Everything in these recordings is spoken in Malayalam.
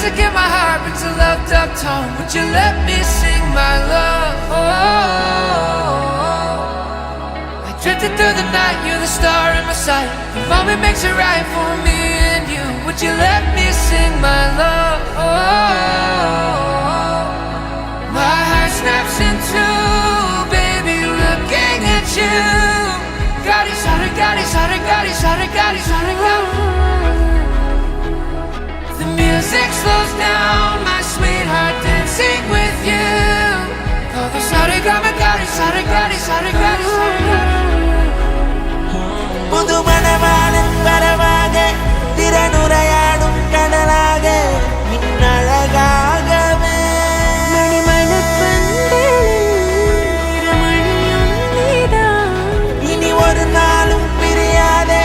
Music in my heart brings a loved up tone. Would you let me sing my love? I drifted through the night, you're the star in my sight. The moment makes it right for me and you. Would you let me sing my love? My heart snaps in two, baby, looking at you. Gadi, sorry, gadi, sorry, gadi, sorry, gadi, sorry, gadi. The music slows down, my sweetheart dancing with you. Oh, the sorry, gadi, gadi, sorry, gadi, sorry, gadi, sorry, gadi. Pudu manavalan varavage, thiranurayadum kadalage, minnalagagave. ഇനി ഒരു നാളും പിരിയാതെ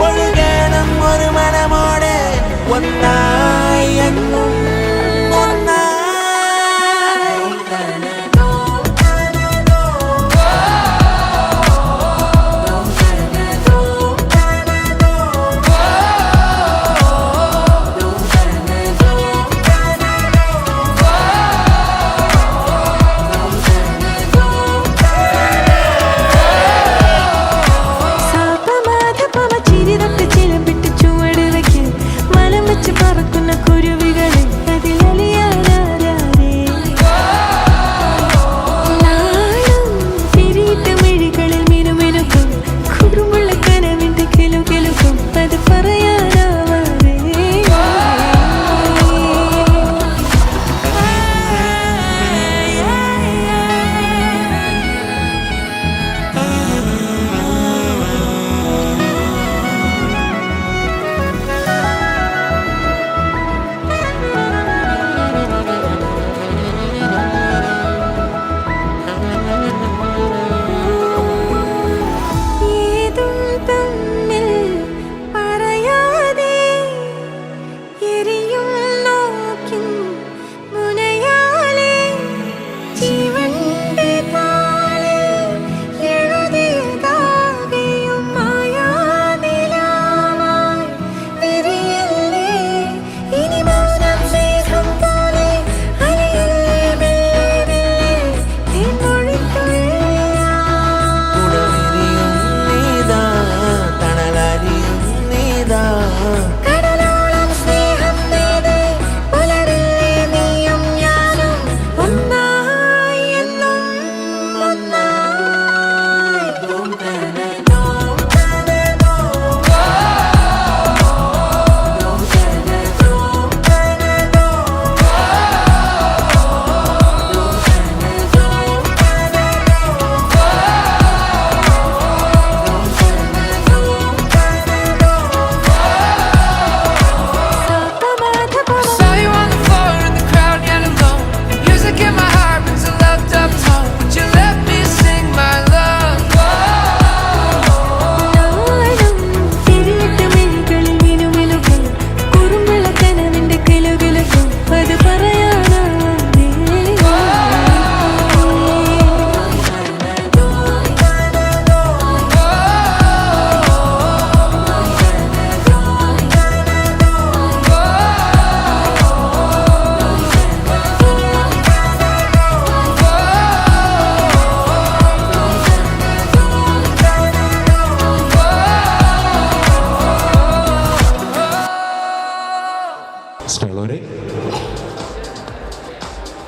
ഒഴുകണം ഒരു മനമോടെ ഒന്നായി എന്നും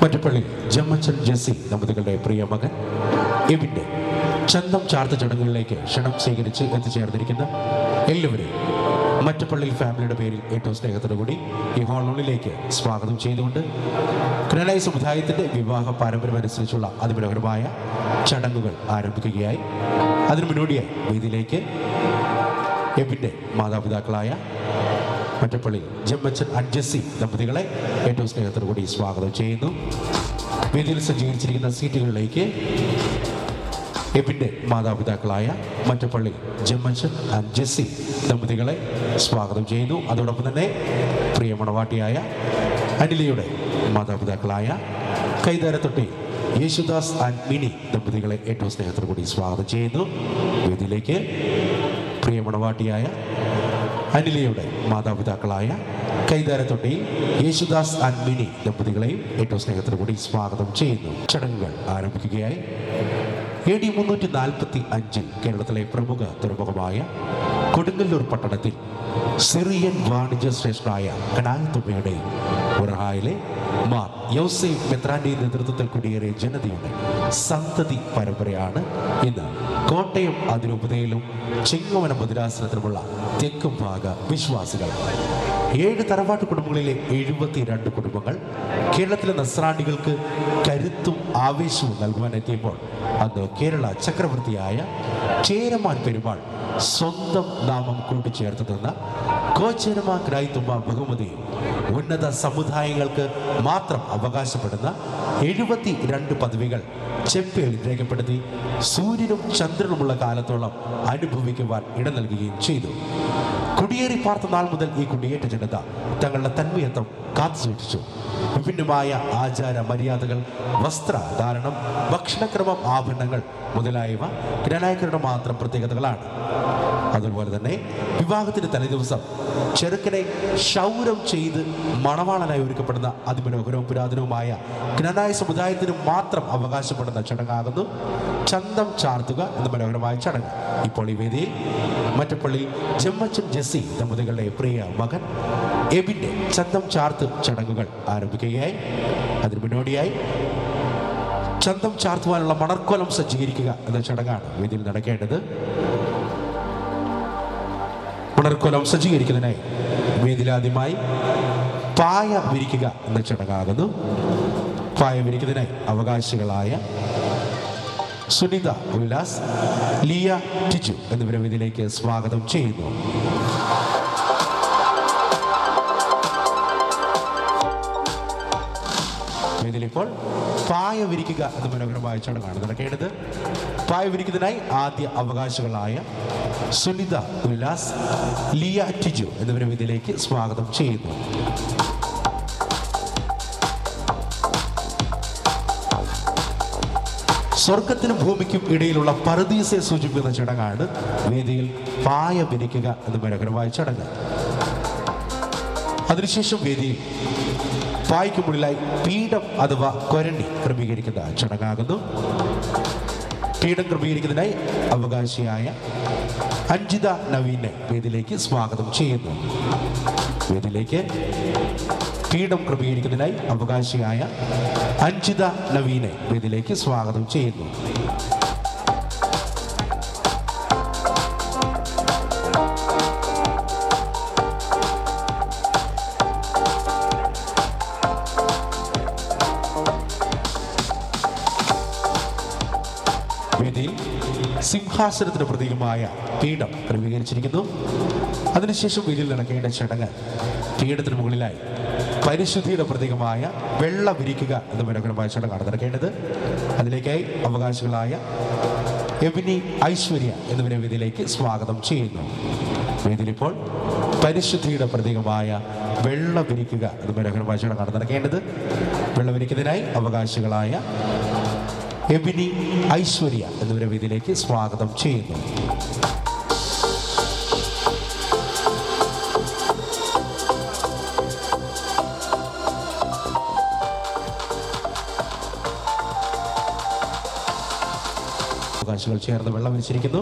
മറ്റപ്പള്ളി ജമ്മച്ചൻ ജെസ്സി ദമ്പതികളുടെ പ്രിയ മകൻ എവിൻ്റെ ചന്തം ചാർത്ത ചടങ്ങുകളിലേക്ക് ക്ഷണം സ്വീകരിച്ച് എത്തിച്ചേർന്നിരിക്കുന്ന എല്ലാവരെയും മറ്റപ്പള്ളി ഫാമിലിയുടെ പേരിൽ ഏറ്റവും സ്നേഹത്തോടു കൂടി ഈ ഹാളിലേക്ക് സ്വാഗതം ചെയ്തുകൊണ്ട് കനഡായി സമുദായത്തിൻ്റെ വിവാഹ പാരമ്പര്യമനുസരിച്ചുള്ള അതിമനോഹരമായ ചടങ്ങുകൾ ആരംഭിക്കുകയായി. അതിനു മുന്നോടിയായി വേദിയിലേക്ക് എവിൻ്റെ മാതാപിതാക്കളായ മറ്റപ്പള്ളി ജമ്മച്ചൻ ആൻഡ് ജെസ്സി ദമ്പതികളെ ഏറ്റവും സ്നേഹത്തോടു കൂടി സ്വാഗതം ചെയ്യുന്നു. വേദിയിൽ സജ്ജീകരിച്ചിരിക്കുന്ന സീറ്റുകളിലേക്ക് എബിൻ്റെ മാതാപിതാക്കളായ മറ്റപ്പള്ളി ജമ്മച്ചൻ ആൻഡ് ജെസ്സി ദമ്പതികളെ സ്വാഗതം ചെയ്യുന്നു. അതോടൊപ്പം തന്നെ പ്രിയ മണവാട്ടിയായ അനിലയുടെ മാതാപിതാക്കളായ കൈതാരത്തൊട്ടി യേശുദാസ് ആൻഡ് മിനി ദമ്പതികളെ ഏറ്റവും സ്നേഹത്തോടു കൂടി സ്വാഗതം ചെയ്യുന്നു. വേദിയിലേക്ക് പ്രിയ മണവാട്ടിയായ അനിലയുടെ മാതാപിതാക്കളായ കൈതാരത്തൊട്ടിയിൽ യേശുദാസ് ആൻഡ് മിനി ദമ്പതികളെയും ഏറ്റവും സ്നേഹത്തോടു കൂടി സ്വാഗതം ചെയ്യുന്നു. ചടങ്ങുകൾ ആരംഭിക്കുകയായി. AD 345 കേരളത്തിലെ പ്രമുഖ തുറമുഖമായ കൊടുങ്ങല്ലൂർ പട്ടണത്തിൽ സിറിയൻ വാണിജ്യ ശ്രേഷ്ഠനായ കനായത്തുമ്മയുടെ ഉറഹായിലെ മാർ യൗസേഫ് മെത്രാന്റെ നേതൃത്വത്തിൽ കുടിയേറിയ ജനതയുടെ സന്തതി പരമ്പരയാണ് ഇന്ന് കോട്ടയം അതിരൂപതയിലും ചിങ്ങവനം ഭദ്രാസനത്തിലുമുള്ള തെക്കും ഭാഗ വിശ്വാസികൾ. 7 തറവാട്ട് കുടുംബങ്ങളിലെ 72 കുടുംബങ്ങൾ കേരളത്തിലെ നസ്രാണികൾക്ക് കരുത്തും ആവേശവും നൽകുവാനെത്തിയപ്പോൾ അന്ന് കേരള ചക്രവർത്തിയായ ചേരമാൻ പെരുമാൾ സ്വന്തം നാമം കൂട്ടിച്ചേർത്ത് തന്ന കോച്ചേരമാ ക്രായിത്തുമ്മ ബഹുമതിയും ഉന്നത സമുദായങ്ങൾക്ക് മാത്രം അവകാശപ്പെടുന്ന 72 പദവികൾ ചെപ്പേൽ രേഖപ്പെടുത്തി സൂര്യനും ചന്ദ്രനുമുള്ള കാലത്തോളം അനുഭവിക്കുവാൻ ഇട നൽകുകയും ചെയ്തു. കുടിയേറി പാർത്ത നാൾ മുതൽ ഈ കുടിയേറ്റ ജനത തങ്ങളുടെ തന്മയത്വം കാത്തുസൂക്ഷിച്ചു. വിഭിന്നമായ ആചാര മര്യാദകൾ, വസ്ത്രധാരണം, ഭക്ഷണക്രമം, ആഭരണങ്ങൾ മുതലായവ ഗ്രാനായക്കരുടെ മാത്രം പ്രത്യേകതകളാണ്. അതുപോലെ തന്നെ വിവാഹത്തിന് തലേദിവസം ചെറുക്കനെ ക്ഷൗരം ചെയ്ത് മണവാളനായി ഒരുക്കപ്പെടുന്ന അതിമനോഹരവും പുരാതനവുമായ ഗ്രാനായ സമുദായത്തിന് മാത്രം അവകാശപ്പെടുന്ന ചടങ്ങാകുന്നു ചന്തം ചാർത്തുക എന്ന മനോഹരമായ ചടങ്ങ്. ഇപ്പോൾ ഈ വേദിയിൽ മറ്റപ്പള്ളി ജമ്മച്ചൻ ജെസ്സി ദമ്പതികളുടെ പ്രിയ മകൻ എബിന്റെ ചന്തം ചാർത്ത് ചടങ്ങുകൾ ആരംഭിക്കുകയായി. അതിന് മുന്നോടിയായി ചന്തം ചാർത്തുവാനുള്ള മണർക്കോലം സജ്ജീകരിക്കുക എന്ന ചടങ്ങാണ് വേദിയിൽ നടക്കേണ്ടത്. മണർക്കോലം സജ്ജീകരിക്കുന്നതിനായി വേദിയിലാദ്യമായി പായ വിരിക്കുക എന്ന ചടങ്ങാകുന്നു. പായ വിരിക്കുന്നതിനായി അവകാശികളായ സുനിത ഉല്ലാസ്, ലിയ ടിജു എന്നിവരെ വേദിയിലേക്ക് സ്വാഗതം ചെയ്യുന്നു. ഇതിലിപ്പോൾ പായ വിരിക്കുക എന്ന മനോഹരമായ ചടങ്ങാണ് നടക്കേണ്ടത്. പായ വിരിക്കുന്നതിനായി ആദ്യ അവകാശികളായ സുനിത ഉല്ലാസ്, ലിയ ടിജു എന്നിവരെ വേദിയിലേക്ക് സ്വാഗതം ചെയ്യുന്നു. സ്വർഗത്തിനും ഭൂമിക്കും ഇടയിലുള്ള പറുദീസയെ സൂചിപ്പിക്കുന്ന ചടങ്ങാണ് വേദിയിൽ പായ വിരിക്കുക എന്ന മനോഹരമായ ചടങ്ങ്. അതിനുശേഷം വേദിയിൽ പായ്ക്ക് മുകളിലായി പീഠം അഥവാ കൊരണ്ടി ക്രമീകരിക്കുന്ന ചടങ്ങാകുന്നു. പീഠം ക്രമീകരിക്കുന്നതിനായി അവകാശിയായ അഞ്ജിത നവീനെ വേദിയിലേക്ക് സ്വാഗതം ചെയ്യുന്നു. വേദിയിലേക്ക് പീഠം ക്രമീകരിക്കുന്നതിനായി അവകാശിയായ അഞ്ജിത നവീനെ വേദിയിലേക്ക് സ്വാഗതം ചെയ്യുന്നു. വേദിയിൽ സിംഹാസനത്തിന് പ്രതീകമായ പീഠം ക്രമീകരിച്ചിരിക്കുന്നു. അതിനുശേഷം വേദിയിൽ നടക്കേണ്ട ചടങ്ങ് പീഠത്തിന് മുകളിലായി പരിശുദ്ധിയുടെ പ്രതീകമായ വെള്ള വിരിക്കുക എന്ന മനോഹരമായ ചടങ്ങാണ് നടക്കേണ്ടത്. അതിലേക്കായി അവകാശികളായ എബിനി, ഐശ്വര്യ എന്നിവരെ വേദിയിലേക്ക് സ്വാഗതം ചെയ്യുന്നു. വേദിയിൽ ഇപ്പോൾ പരിശുദ്ധിയുടെ പ്രതീകമായ വെള്ള വിരിക്കുക എന്ന മനോഹരമായ ചടങ്ങാണ് നടക്കേണ്ടത്. വെള്ള വിരിക്കുന്നതിനായി അവകാശികളായ എബിനി, ഐശ്വര്യ എന്നിവരെ വേദിയിലേക്ക് സ്വാഗതം ചെയ്യുന്നു. അവകാശികൾ ചേർന്ന് വെള്ളം വിരിച്ചിരിക്കുന്നു.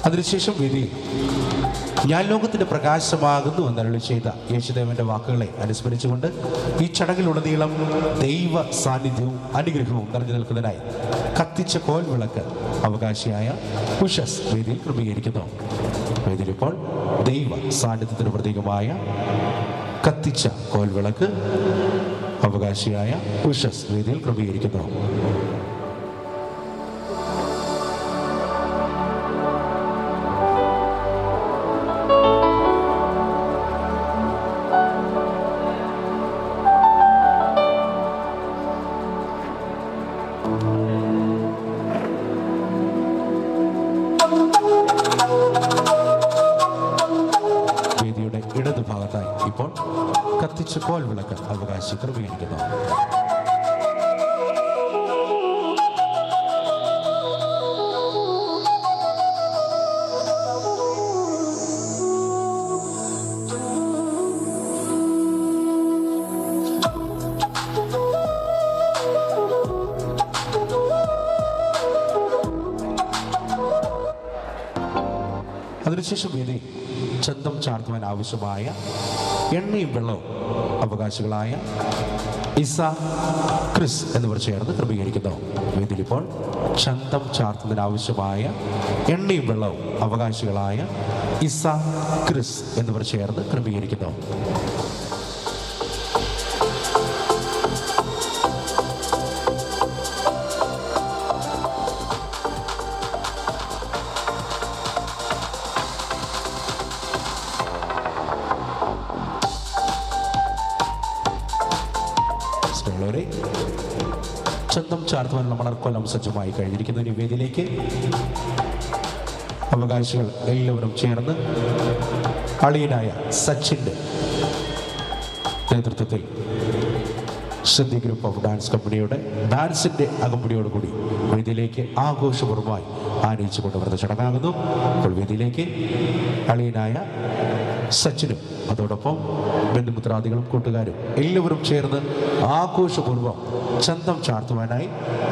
അതിനുശേഷം വേദിയിൽ ഞാൻ ലോകത്തിന്റെ പ്രകാശമാകുന്നു എന്നരുളി ചെയ്ത യേശുദേവന്റെ വാക്കുകളെ അനുസ്മരിച്ചുകൊണ്ട് ഈ ചടങ്ങിലുടനീളം ദൈവ സാന്നിധ്യവും അനുഗ്രഹവും നിറഞ്ഞു നിൽക്കുന്നതിനായി കത്തിച്ച കോൽ വിളക്ക് അവകാശിയായ ഉഷസ് വേദിയിൽ ക്രമീകരിക്കുന്നു. വേദിയിൽ ഇപ്പോൾ ദൈവ സാന്നിധ്യത്തിന് പ്രതീകമായ കത്തിച്ച കോൽ വിളക്ക് അവകാശിയായ ഉഷസ് വേദിയിൽ ക്രമീകരിക്കുന്നു. വേദിയുടെ ഇടതുഭാഗത്തായി ഇപ്പോൾ കത്തിച്ച കോൽ വിളക്ക് അവകാശി ക്രമീകരിക്കുന്നു. അതിനുശേഷം വേദി ചന്തം ചാർത്തുവാൻ ആവശ്യമായ എണ്ണയും വെള്ളവും അവകാശികളായ ഇസ ക്രിസ് എന്നിവർ ചേർന്ന് ക്രമീകരിക്കുന്നു. വേദിയിൽ ഇപ്പോൾ ചന്തം ചാർത്തുന്നതിന് ആവശ്യമായ എണ്ണയും വെള്ളവും അവകാശികളായ ഇസ ക്രിസ് എന്നിവർ ചേർന്ന് ക്രമീകരിക്കുന്നു. ചന്തം ചാർത്തുവാനുള്ള മണർക്കൊല്ലം സജ്ജമായി കഴിഞ്ഞിരിക്കുന്ന ഈ വേദിയിലേക്ക് അവകാശികൾ എല്ലാവരും ചേർന്ന് അളിയനായ സച്ചിൻ്റെ നേതൃത്വത്തിൽ സിദ്ധി ഗ്രൂപ്പ് ഓഫ് ഡാൻസ് കമ്പനിയുടെ ഡാൻസിൻ്റെ അകമ്പടിയോടുകൂടി വേദിയിലേക്ക് ആഘോഷപൂർവ്വമായി ആനയിച്ചു കൊണ്ടുവരുന്ന ചടങ്ങാകുന്നു. അപ്പോൾ വേദിയിലേക്ക് അളിയനായ സച്ചിനും അതോടൊപ്പം ബന്ധുമിത്രാദികളും കൂട്ടുകാരും എല്ലാവരും ചേർന്ന് ആഘോഷപൂർവ്വം ചന്തം ചാർത്തുവാനായി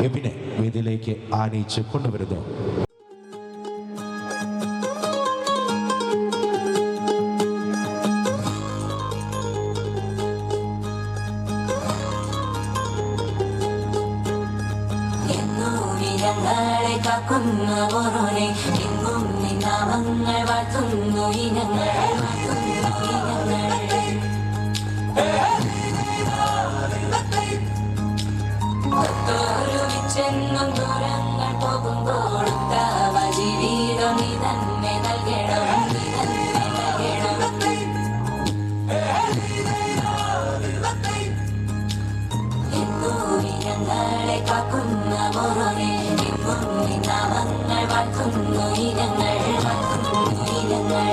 എബിനെ വേദിയിലേക്ക് ആനയിച്ച് കൊണ്ടുവരുന്നു. ചെന്നും ദൂരങ്ങൾ പോകുമ്പോൾ ജീവിതം നീ തന്നെ നൽകണം, നീ തന്നെ നൽകണം. എന്നൂരി ഞങ്ങളെ കാക്കുന്ന മോനെ, എങ്ങും നീ നാമങ്ങൾ വാഴ്ത്തുന്നു ഇനങ്ങൾ, വാഴ്ത്തുന്നു ഇനങ്ങൾ.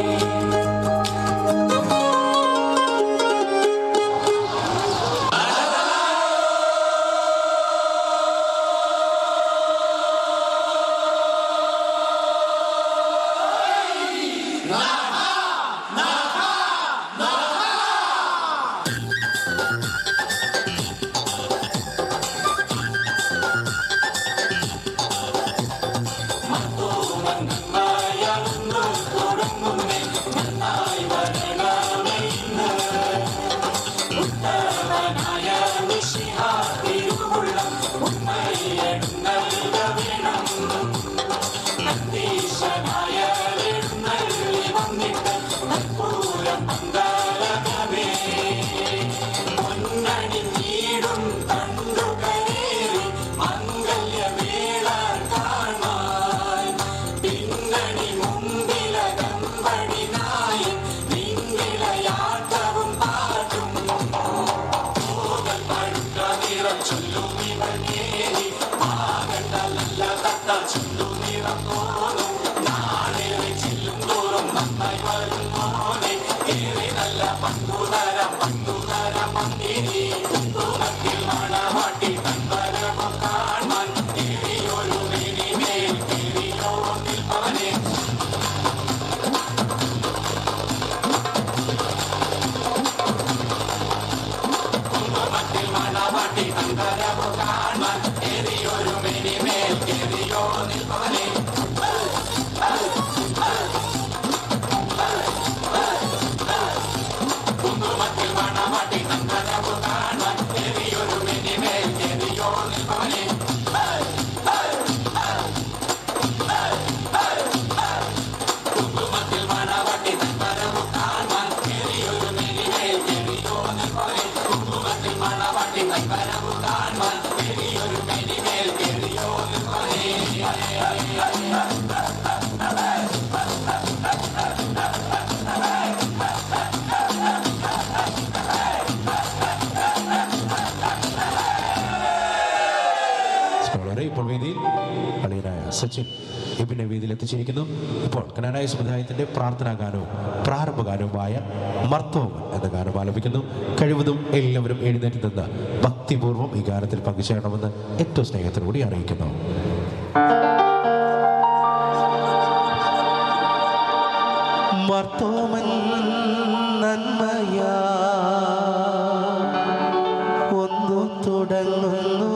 ഇപ്പോൾ വേദിയിൽ അളിയനായ സച്ചിൻ എബിനെ വേദിയിൽ എത്തിച്ചിരിക്കുന്നു. ഇപ്പോൾ കനാനായ സമുദായത്തിൻ്റെ പ്രാർത്ഥനാ ഗാനവും പ്രാരംഭ ഗാനവുമായ മർത്തോമൻ എന്ന ഗാനം ആലപിക്കുന്നു. കഴിവതും എല്ലാവരും എഴുന്നേറ്റ് നിന്ന് ഭക്തിപൂർവ്വം ഈ ഗാനത്തിൽ പങ്കുചേരണമെന്ന് ഏറ്റവും സ്നേഹത്തോടുകൂടി അറിയിക്കുന്നു. മർത്തോമൻ നന്മയാ ഒന്നു തുടങ്ങുന്നു,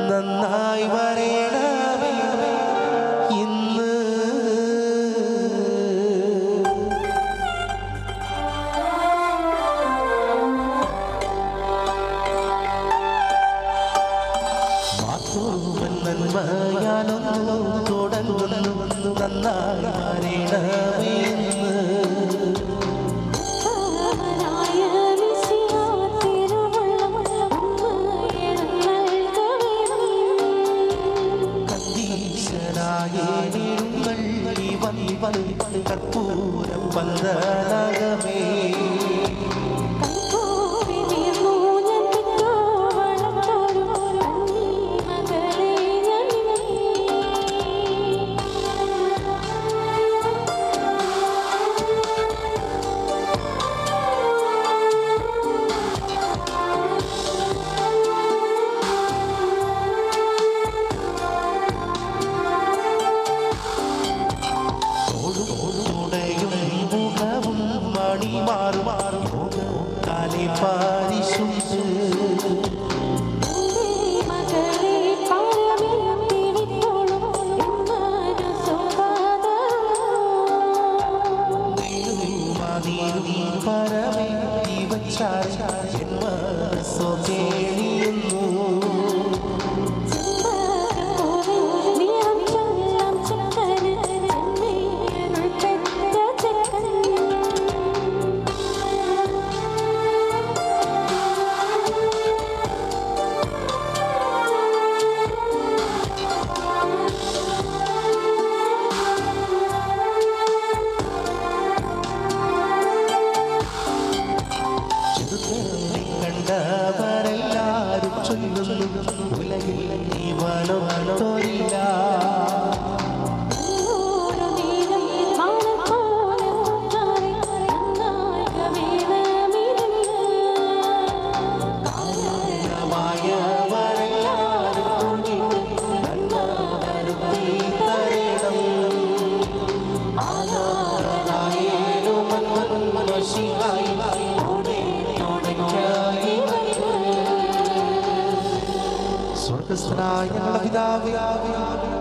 നന്നായി വരേണമേ ഇന്ന് നന്മയാലൊന്നു തുടങ്ങുന്നു നന്നായി മാറിടമേന്ന് കർപ്പൂരം പന്തലകമേ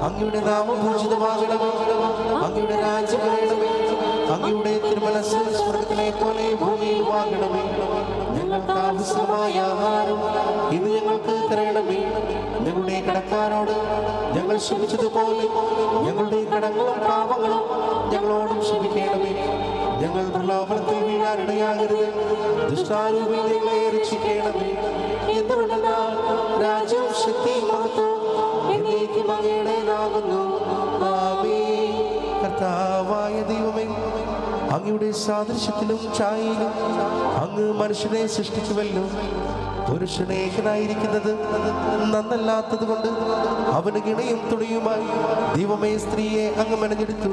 അങ്ങയുടെ നാമം പൂജിതമാകണമേ അങ്ങയുടെ രാജ്യം വരണമേ അങ്ങയുടെ തിരുമനസ്സ് സ്വർഗ്ഗത്തിലെ പോലെ ഭൂമിയിൽ വാങ്ങണമേ ഞങ്ങൾക്ക് ആവശ്യമായ ആഹാരം ഇന്ന് ഞങ്ങൾക്ക് തരണമേ ഞങ്ങളുടെ കടക്കാരോട് ഞങ്ങൾ ക്ഷമിച്ചതുപോലെ ഞങ്ങളുടെ കടങ്ങളും പാപങ്ങളും ഞങ്ങളോടും ക്ഷമിക്കണമേ ഞങ്ങൾ പ്രലോഭനത്തിൽ വീഴാനിടയാകരുത് ദുഷ്ടാരൂപിൽ ഞങ്ങളെ രക്ഷിക്കണമേ എന്തുകൊണ്ടെന്നാൽ രാജ്യവും ശക്തിയും മഹത്വവും എന്നേക്കും അങ്ങയുടേതാകുന്നു. ആമേൻ. കർത്താവായ ദൈവമേ, അങ്ങയുടെ സാദൃശ്യത്തിലും ഛായയിലും അങ്ങ് മനുഷ്യനെ സൃഷ്ടിച്ചുവല്ലോ. പുരുഷനെ ഏകനായിരിക്കുന്നത് നന്നല്ലാത്തത് കൊണ്ട് അവന് ഗിണയും തുണയുമായി ദൈവമേ സ്ത്രീയെ അങ്ങ് മെനഞ്ഞെടുത്തു.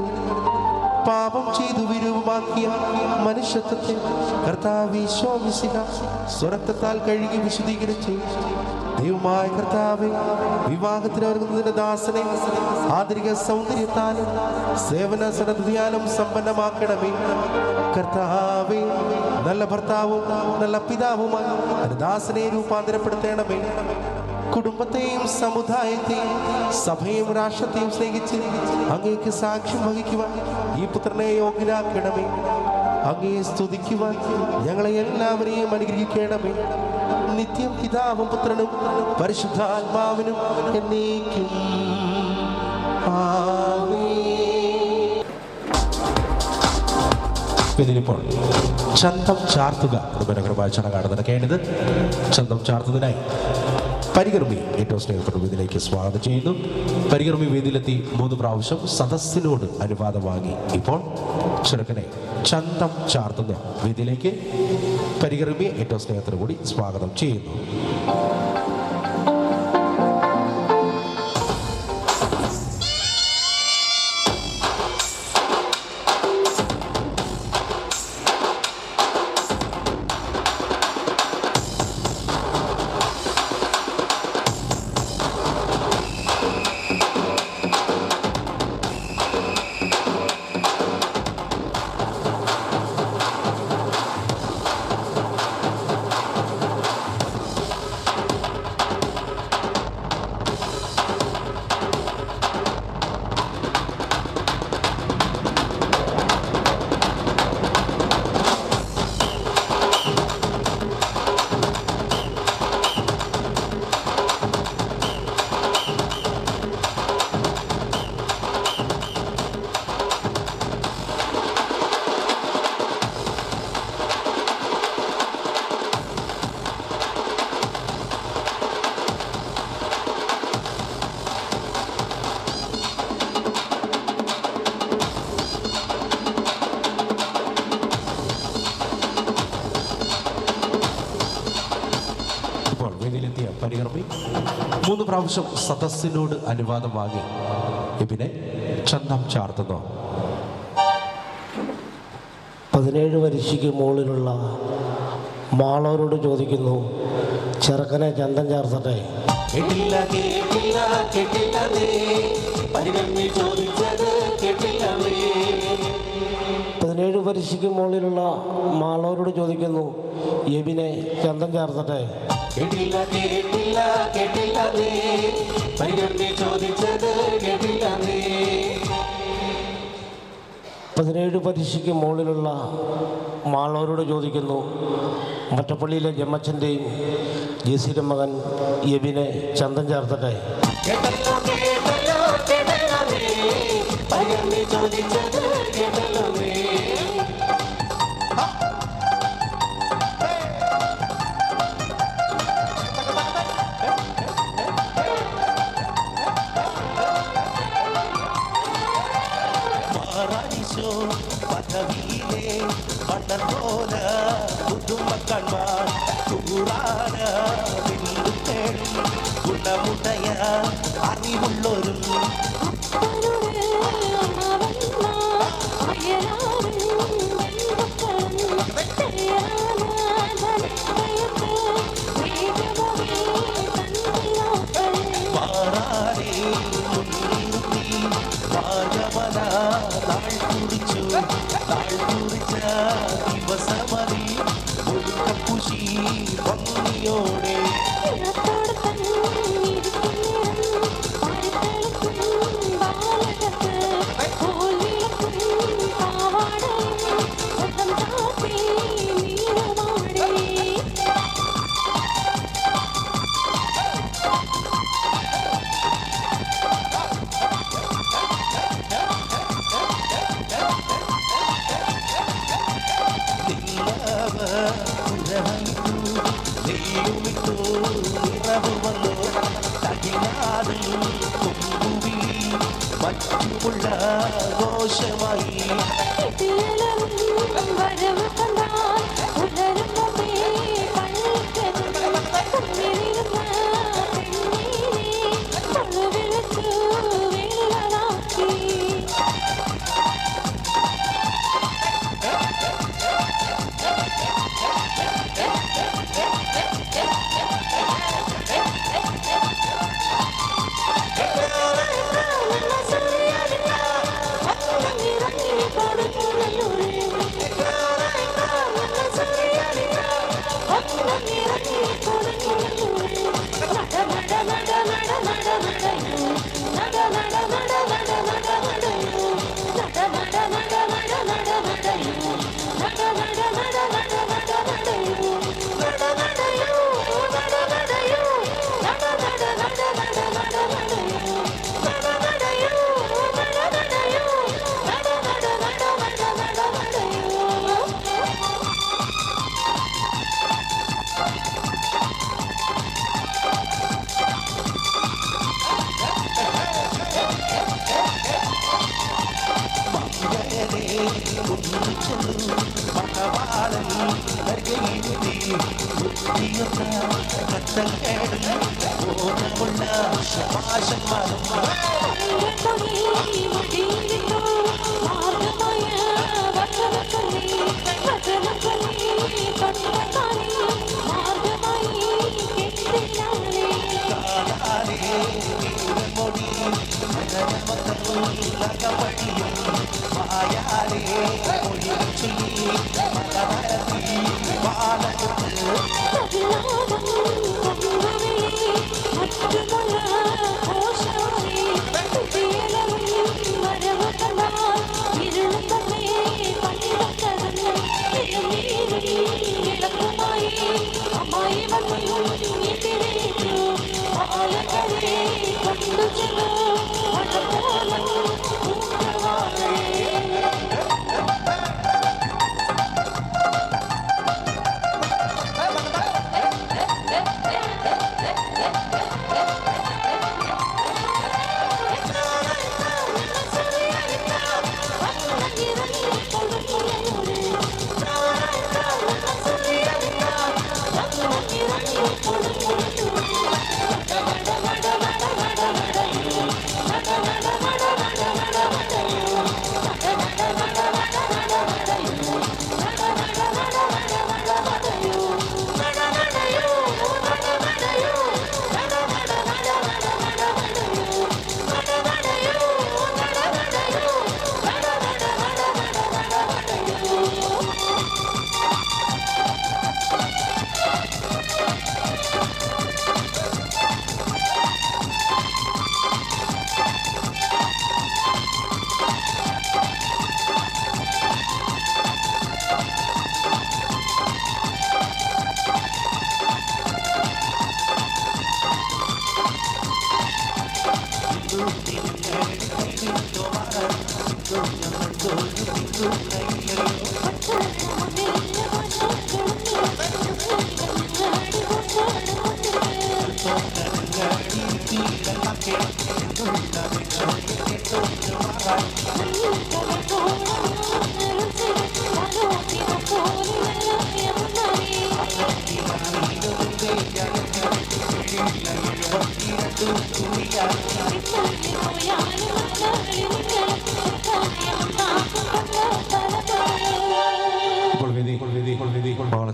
പാപം ചെയ്തു വിരൂപമാക്കിയ മനുഷ്യത്വത്തെ കർത്താവിശ്വാസിക സ്വരക്തത്താൽ കഴുകി വിശുദ്ധീകരിച്ചു. ദൈവമായ കർത്താവേ, വിവാഹത്തിനൊരുങ്ങുന്നതിന്റെ ദാസനെ ആന്തരിക സൗന്ദര്യത്താലും സേവന സന്നദ്ധയാലും സമ്പന്നമാക്കണമേ. കർത്താവേ, നല്ല ഭർത്താവും നല്ല പിതാവുമായി ദാസനെ രൂപാന്തരപ്പെടുത്തണമേ. കുടുംബത്തെയും സമുദായത്തെയും സഭയും രാഷ്ട്രത്തെയും സ്നേഹിച്ച് അങ്ങേക്ക് സാക്ഷ്യം വഹിക്കുവാൻ ഈ പുത്രനെ യോഗ്യനാക്കണമേ. അങ്ങയെ സ്തുതിക്കുവാൻ ഞങ്ങളെ എല്ലാവരെയും അനുഗ്രഹിക്കണമേ. നിത്യം പിതാവും പുത്രനും പരിശുദ്ധാത്മാവിനും എന്നേക്കും ഇതിനിപ്പോൾ ചന്തം ചാർത്തുക മനോഹരമായ ചടങ്ങാണ് നടക്കേണ്ടത്. ചന്തം ചാർത്തുന്നതിനായി പരികർമ്മി ഏറ്റവും സ്നേഹപ്പെട്ട വേദിയിലേക്ക് സ്വാഗതം ചെയ്യുന്നു. പരികർമ്മി വേദിയിലെത്തി 3 പ്രാവശ്യം സദസ്സിനോട് അനുവാദം വാങ്ങി ഇപ്പോൾ ചെറുക്കനെ ചന്തം ചാർത്തുന്ന വേദിയിലേക്ക് പരികർമ്മി ഏറ്റവും സ്നേഹത്തോടു കൂടി സ്വാഗതം ചെയ്യുന്നു. വേദിയിലെത്തിയ പരികർമ്മി 3 പ്രാവശ്യം സദസ്സിനോട് അനുവാദം വാങ്ങി എബിനെ ചന്തം ചാർത്തുന്നു. 17 വയസ്സിന് മുകളിലുള്ള മാളവരോട് ചോദിക്കുന്നു, ചെറുക്കനെ ചന്തം ചാർത്തട്ടെ. കേട്ടില്ല കേട്ടില്ല കേട്ടില്ലതേ, പരിഗണി ചോദിച്ചത് കേട്ടില്ലവേ. 17 വയസ്സിന് മുകളിലുള്ള മാളവരോട് ചോദിക്കുന്നു, എബിനെ ചന്തം ചാർത്തട്ടെ. കേട്ടില്ല കേട്ടില്ല കേട്ടില്ലതേ, പരിഗണി ചോദിച്ചത് കേട്ടില്ലതേ. 17 വയസ്സിന് മുകളിലുള്ള മാളവരോട് ചോദിക്കുന്നു, മറ്റപ്പള്ളിയിലെ ജമ്മച്ചൻ്റെയും ജെസിയുടെ മകൻ എബിനെ ചന്തം ചാർത്തട്ടെ. കേട്ടല്ലോ കേട്ടല്ലോ കേട്ടല്ലവേ, പരിഗണി ചോദിച്ചത് കേട്ടല്ലവേ. പദവിയിലെ മണ്ണൻ പോലെ പുതുമക്കന്മാർ കൂറാന ബിന്ദുക്കളും ഗുണമുടയ അറിവുള്ളൊരും ദിവസമതി ഒഴുക്കപ്പുശി ഭംഗിയോടെ മറ്റുമുള്ള ദോഷമായി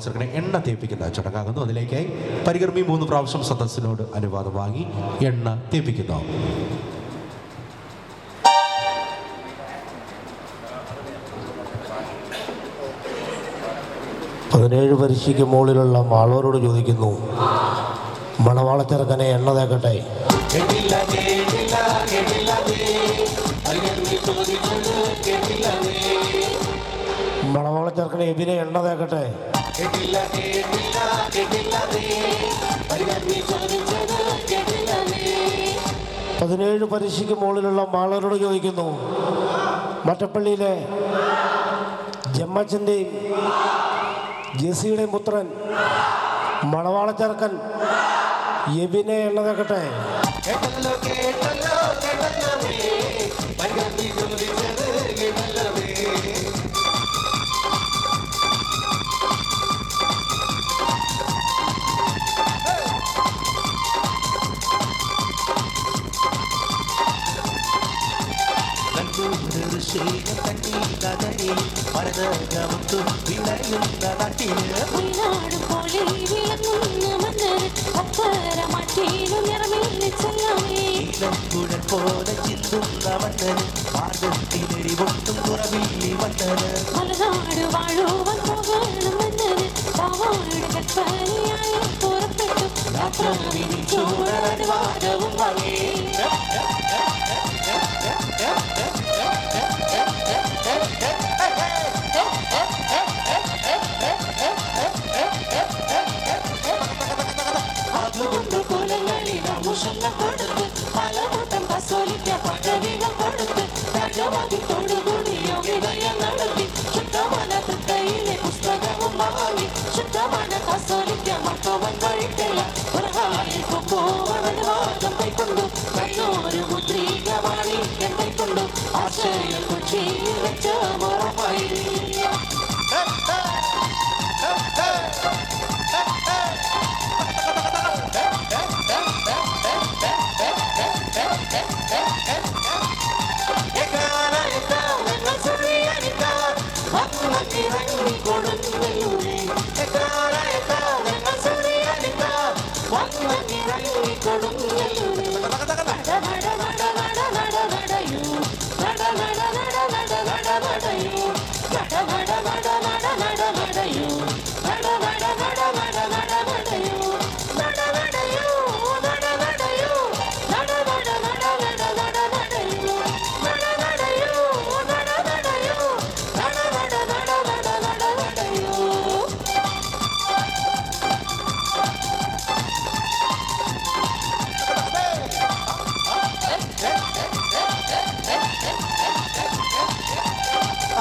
ചെറുക്കനെ എണ്ണ തേപ്പിക്കുന്ന ചടങ്ങാകുന്നു. അതിലേക്കായി പരികർമ്മി 3 പ്രാവശ്യം സദസ്സിനോട് അനുവാദം വാങ്ങി എണ്ണ തേപ്പിക്കുന്നു. പതിനേഴ് പരിശിക്ക് മുകളിലുള്ള മാളവരോട് ചോദിക്കുന്നു, മണവാളച്ചെറുക്കനെ എണ്ണ തേക്കട്ടെ. മണവാളച്ചെറുക്കനെ എബിനെ എണ്ണ തേക്കട്ടെ. 17 പരിശിക്ക് മുകളിലുള്ള മാളവരോട് ചോദിക്കുന്നു, മറ്റപ്പള്ളിയിലെ ജമ്മച്ചൻ്റെയും ജെസിയുടെയും പുത്രൻ മണവാളച്ചെറുക്കൻ എബിനെ എണ്ണ തേക്കട്ടെ. പോലെ ചിന്തുന്ന മണ്ണന് പാദത്തിലെരിവൊട്ടും കുറവില്ലി മണ്ണന് മലനാട് വാഴുവാൻ പോകണം മണ്ണന് പാവാട് കൽപ്പനയായി പുറപ്പെട്ടു യാത്ര വിളിച്ചോടനുവാദവും വാങ്ങി. അതുകൊണ്ട് കുലങ്ങളിൽ ആഘോഷങ്ങൾ കൊടുത്ത് പലകൂട്ടം കസോലിക്ക പദവികൾ കൊടുത്ത് രാജവാദിത്തോടുകൂടി യോഗ്യതയെ നടത്തി ശുദ്ധமான തൃക്കൈയിലെ പുസ്തകവും വാങ്ങി ശുദ്ധமான കസോലിക്ക മക്കവൻ വഴിക്കല്ല പുറകാലിൽ പോവാനുവാദം കൈക്കൊണ്ടു കൈയോരു മുദ്രീകമാണി കൈക്കൊണ്ടു ആശ്ചര്യ കൊച്ചിയിൽ വെച്ച മറമായി.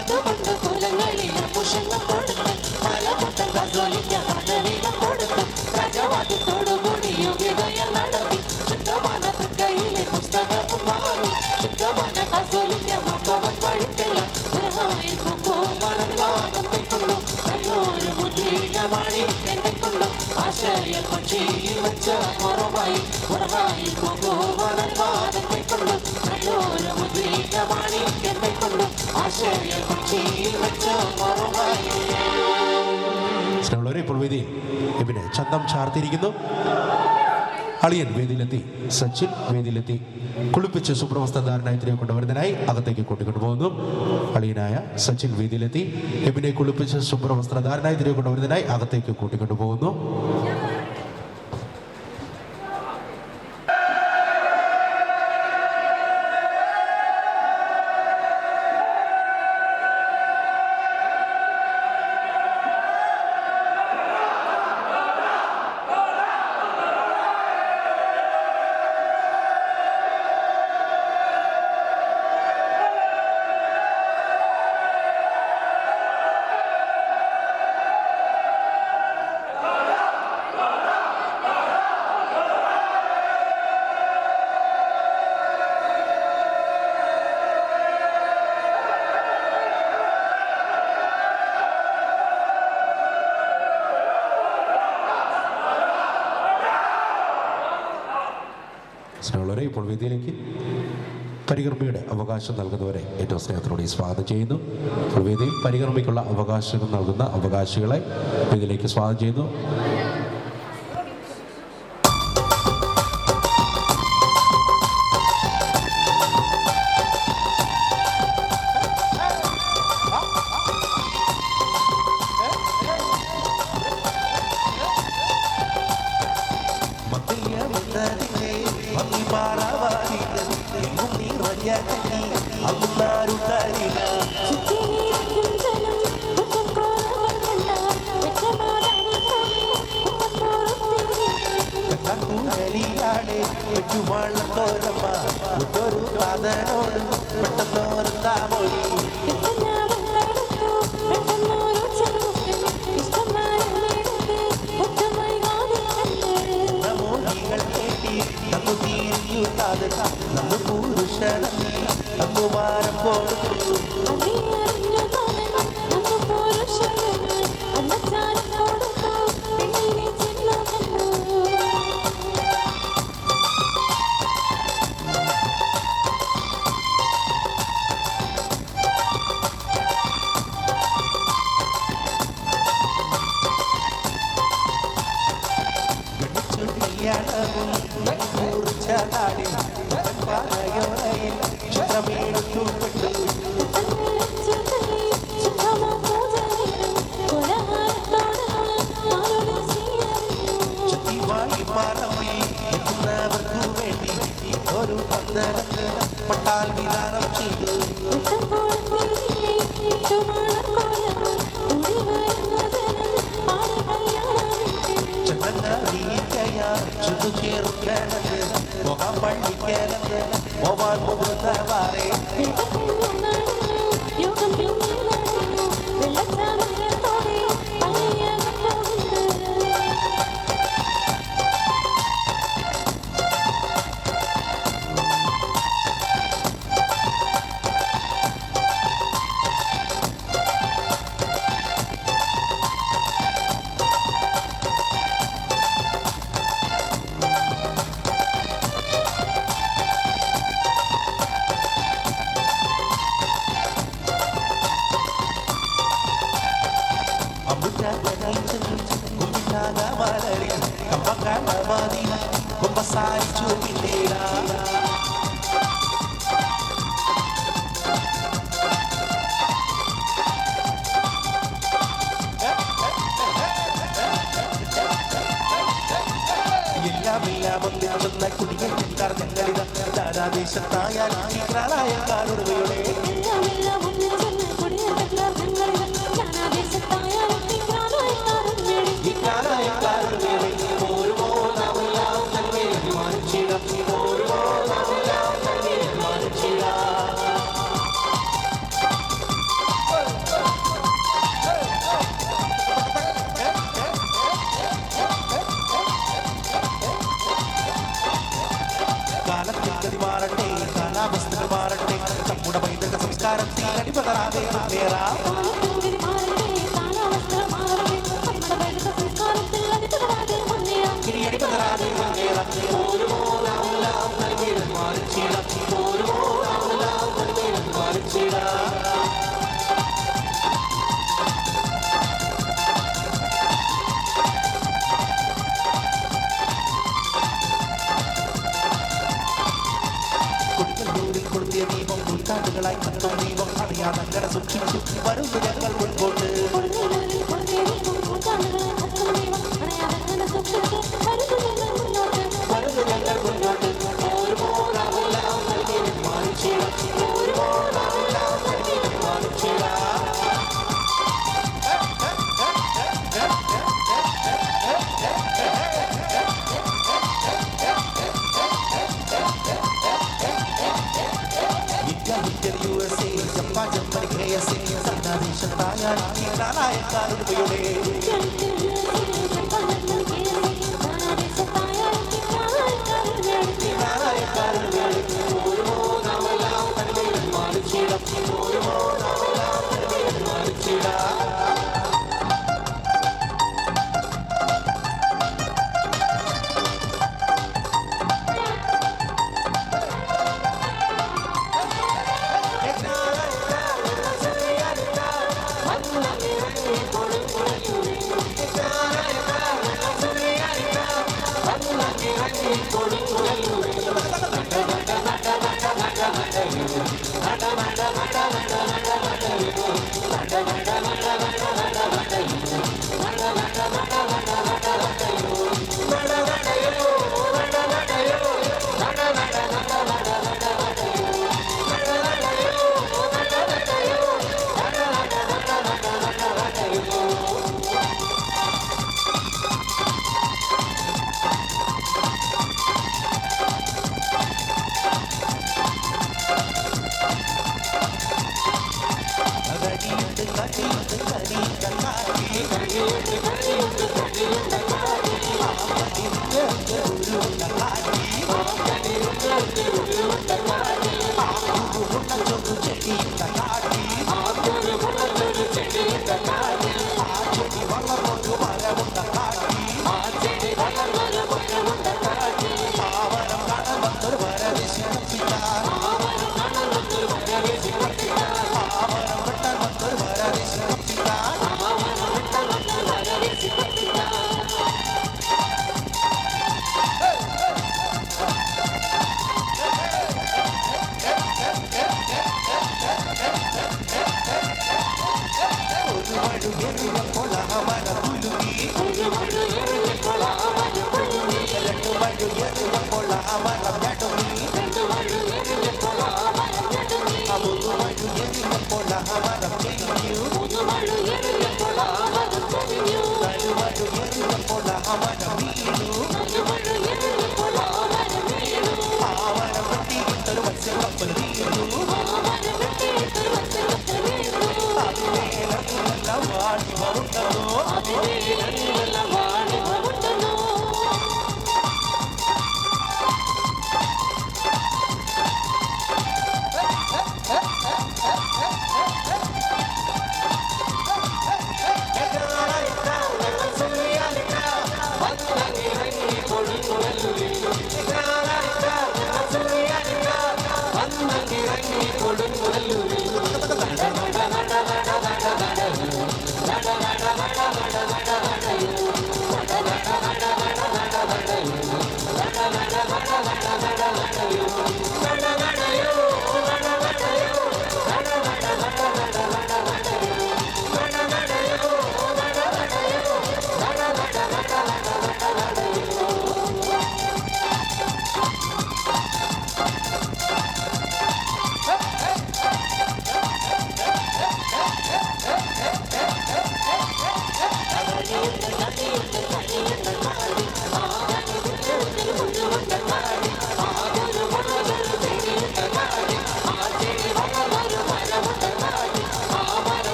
അതുകൊണ്ട് കുലങ്ങളിൽ പുഷങ്ങൾ കൊടുത്ത് പലകൂട്ടം കസോലിക്ക പദവികൾ കൊടുത്ത് രാജവാദിത്തോടുകൂടി യോഗ്യതയെ നടത്തി ശുദ്ധமான തൃക്കൈയിലെ പുസ്തകവും വാങ്ങി ശുദ്ധமான കസോലിക്ക മക്കവൻ വഴിക്കല്ല പുറകാലിൽ പോവാനുവാദം കൈക്കൊണ്ടു കൈയോരു മുദ്രീകമാണി കൈക്കൊണ്ടു ആശ്ചര്യ കൊച്ചിയിൽ വെച്ച മറമായി പുറകാലിൽ പോവാനുവാദം കൈക്കൊണ്ടു കൈയോരു മുദ്രീകമാണി കൈക്കൊണ്ടു ആശ്ചര്യ കൊച്ചിയിൽ വെച്ച മറമായി. സ്നേഹമുള്ളവരെ, ഇപ്പോൾ വേദിയിൽ എബിനെ ചന്തം ചാർത്തിയിരിക്കുന്നു. അളിയൻ വേദിയിലെത്തി, സച്ചിൻ വേദിയിലെത്തി. കുളിപ്പിച്ച് സുപ്രവസ്ത്രധാരനായി തിരികെ കൊണ്ടുവരുന്നതിനായി അകത്തേക്ക് കൂട്ടിക്കൊണ്ടുപോകുന്നു. അളിയനായ സച്ചിൻ വേദിയിലെത്തി. എബിനെ കുളിപ്പിച്ച് സുപ്രവസ്ത്രധാരനായി തിരികെ കൊണ്ടുവരുന്നതിനായി അകത്തേക്ക് കൂട്ടിക്കൊണ്ടുപോകുന്നു. സ്നേഹമുള്ളവരെ, ഇപ്പോൾ വേദിയിലേക്ക് പരികർമ്മിയുടെ അവകാശം നൽകുന്നവരെ ഏറ്റവും സ്നേഹത്തോടെ സ്വാഗതം ചെയ്യുന്നു. ഇപ്പോൾ വേദിയിൽ പരികർമ്മിക്കുള്ള അവകാശം നൽകുന്ന അവകാശികളെ വേദിയിലേക്ക് സ്വാഗതം ചെയ്യുന്നു.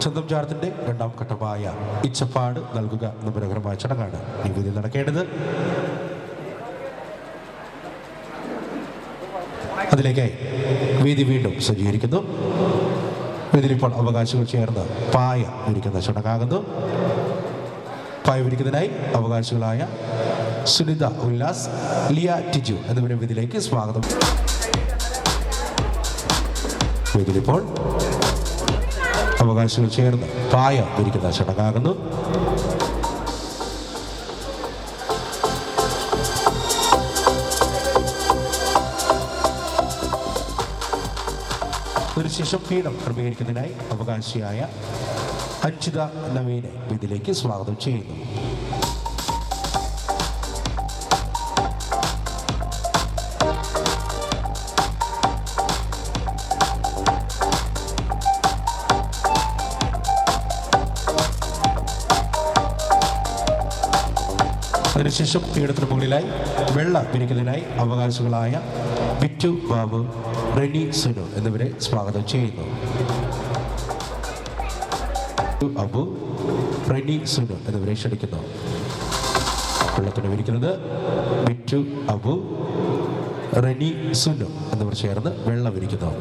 ചന്തം ചാർത്തിന്റെ രണ്ടാം ഘട്ടമായ ഇച്ചപ്പാട് നൽകുക എന്ന മനോഹരമായ ചടങ്ങാണ് ഈ വേദിയിൽ നടക്കേണ്ടത്. അതിലേക്കായി വേദി വീണ്ടും സജ്ജീകരിക്കുന്നു. വേദിയിൽ ഇപ്പോൾ അവകാശികൾ ചേർന്ന് പായ വിരിക്കുന്ന ചടങ്ങാകുന്നു. പായ വിരിക്കുന്നതിനായി അവകാശികളായ സുനിത ഉല്ലാസ്, ലിയ ടിജു എന്നിവരുടെ വേദിയിലേക്ക് സ്വാഗതം. വേദിയിലിപ്പോൾ അവകാശികൾ ചേർന്ന് പായ വിരിക്കുന്ന ചടങ്ങാകുന്നു. അതിനുശേഷം പീഠം ക്രമീകരിക്കുന്നതിനായി അവകാശിയായ അഞ്ജിത നവീനെ ഇതിലേക്ക് സ്വാഗതം ചെയ്യുന്നു. അതിനുശേഷം പീഠത്തിന് മുകളിലായി വെള്ള വിരിക്കുന്നതിനായി അവകാശികളായ ബിറ്റു ബാബു, റെനി സുനു എന്നിവരെ സ്വാഗതം ചെയ്യുന്നു. അബു, റെനി സുനു എന്നിവരെ ക്ഷണിക്കുന്നു. വെള്ളത്തിന് വിരിക്കുന്നത് ബിറ്റു അബു, റെനി സുനു എന്നിവർ ചേർന്ന് വെള്ളം വിരിക്കുന്നു.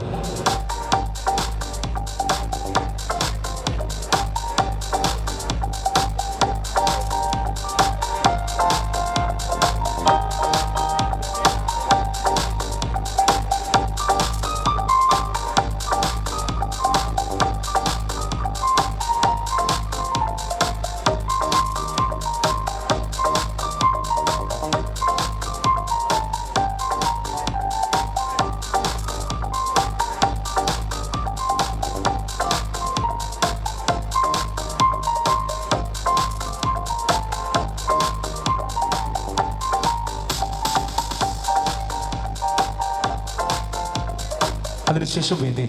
അതിനുശേഷം വേദി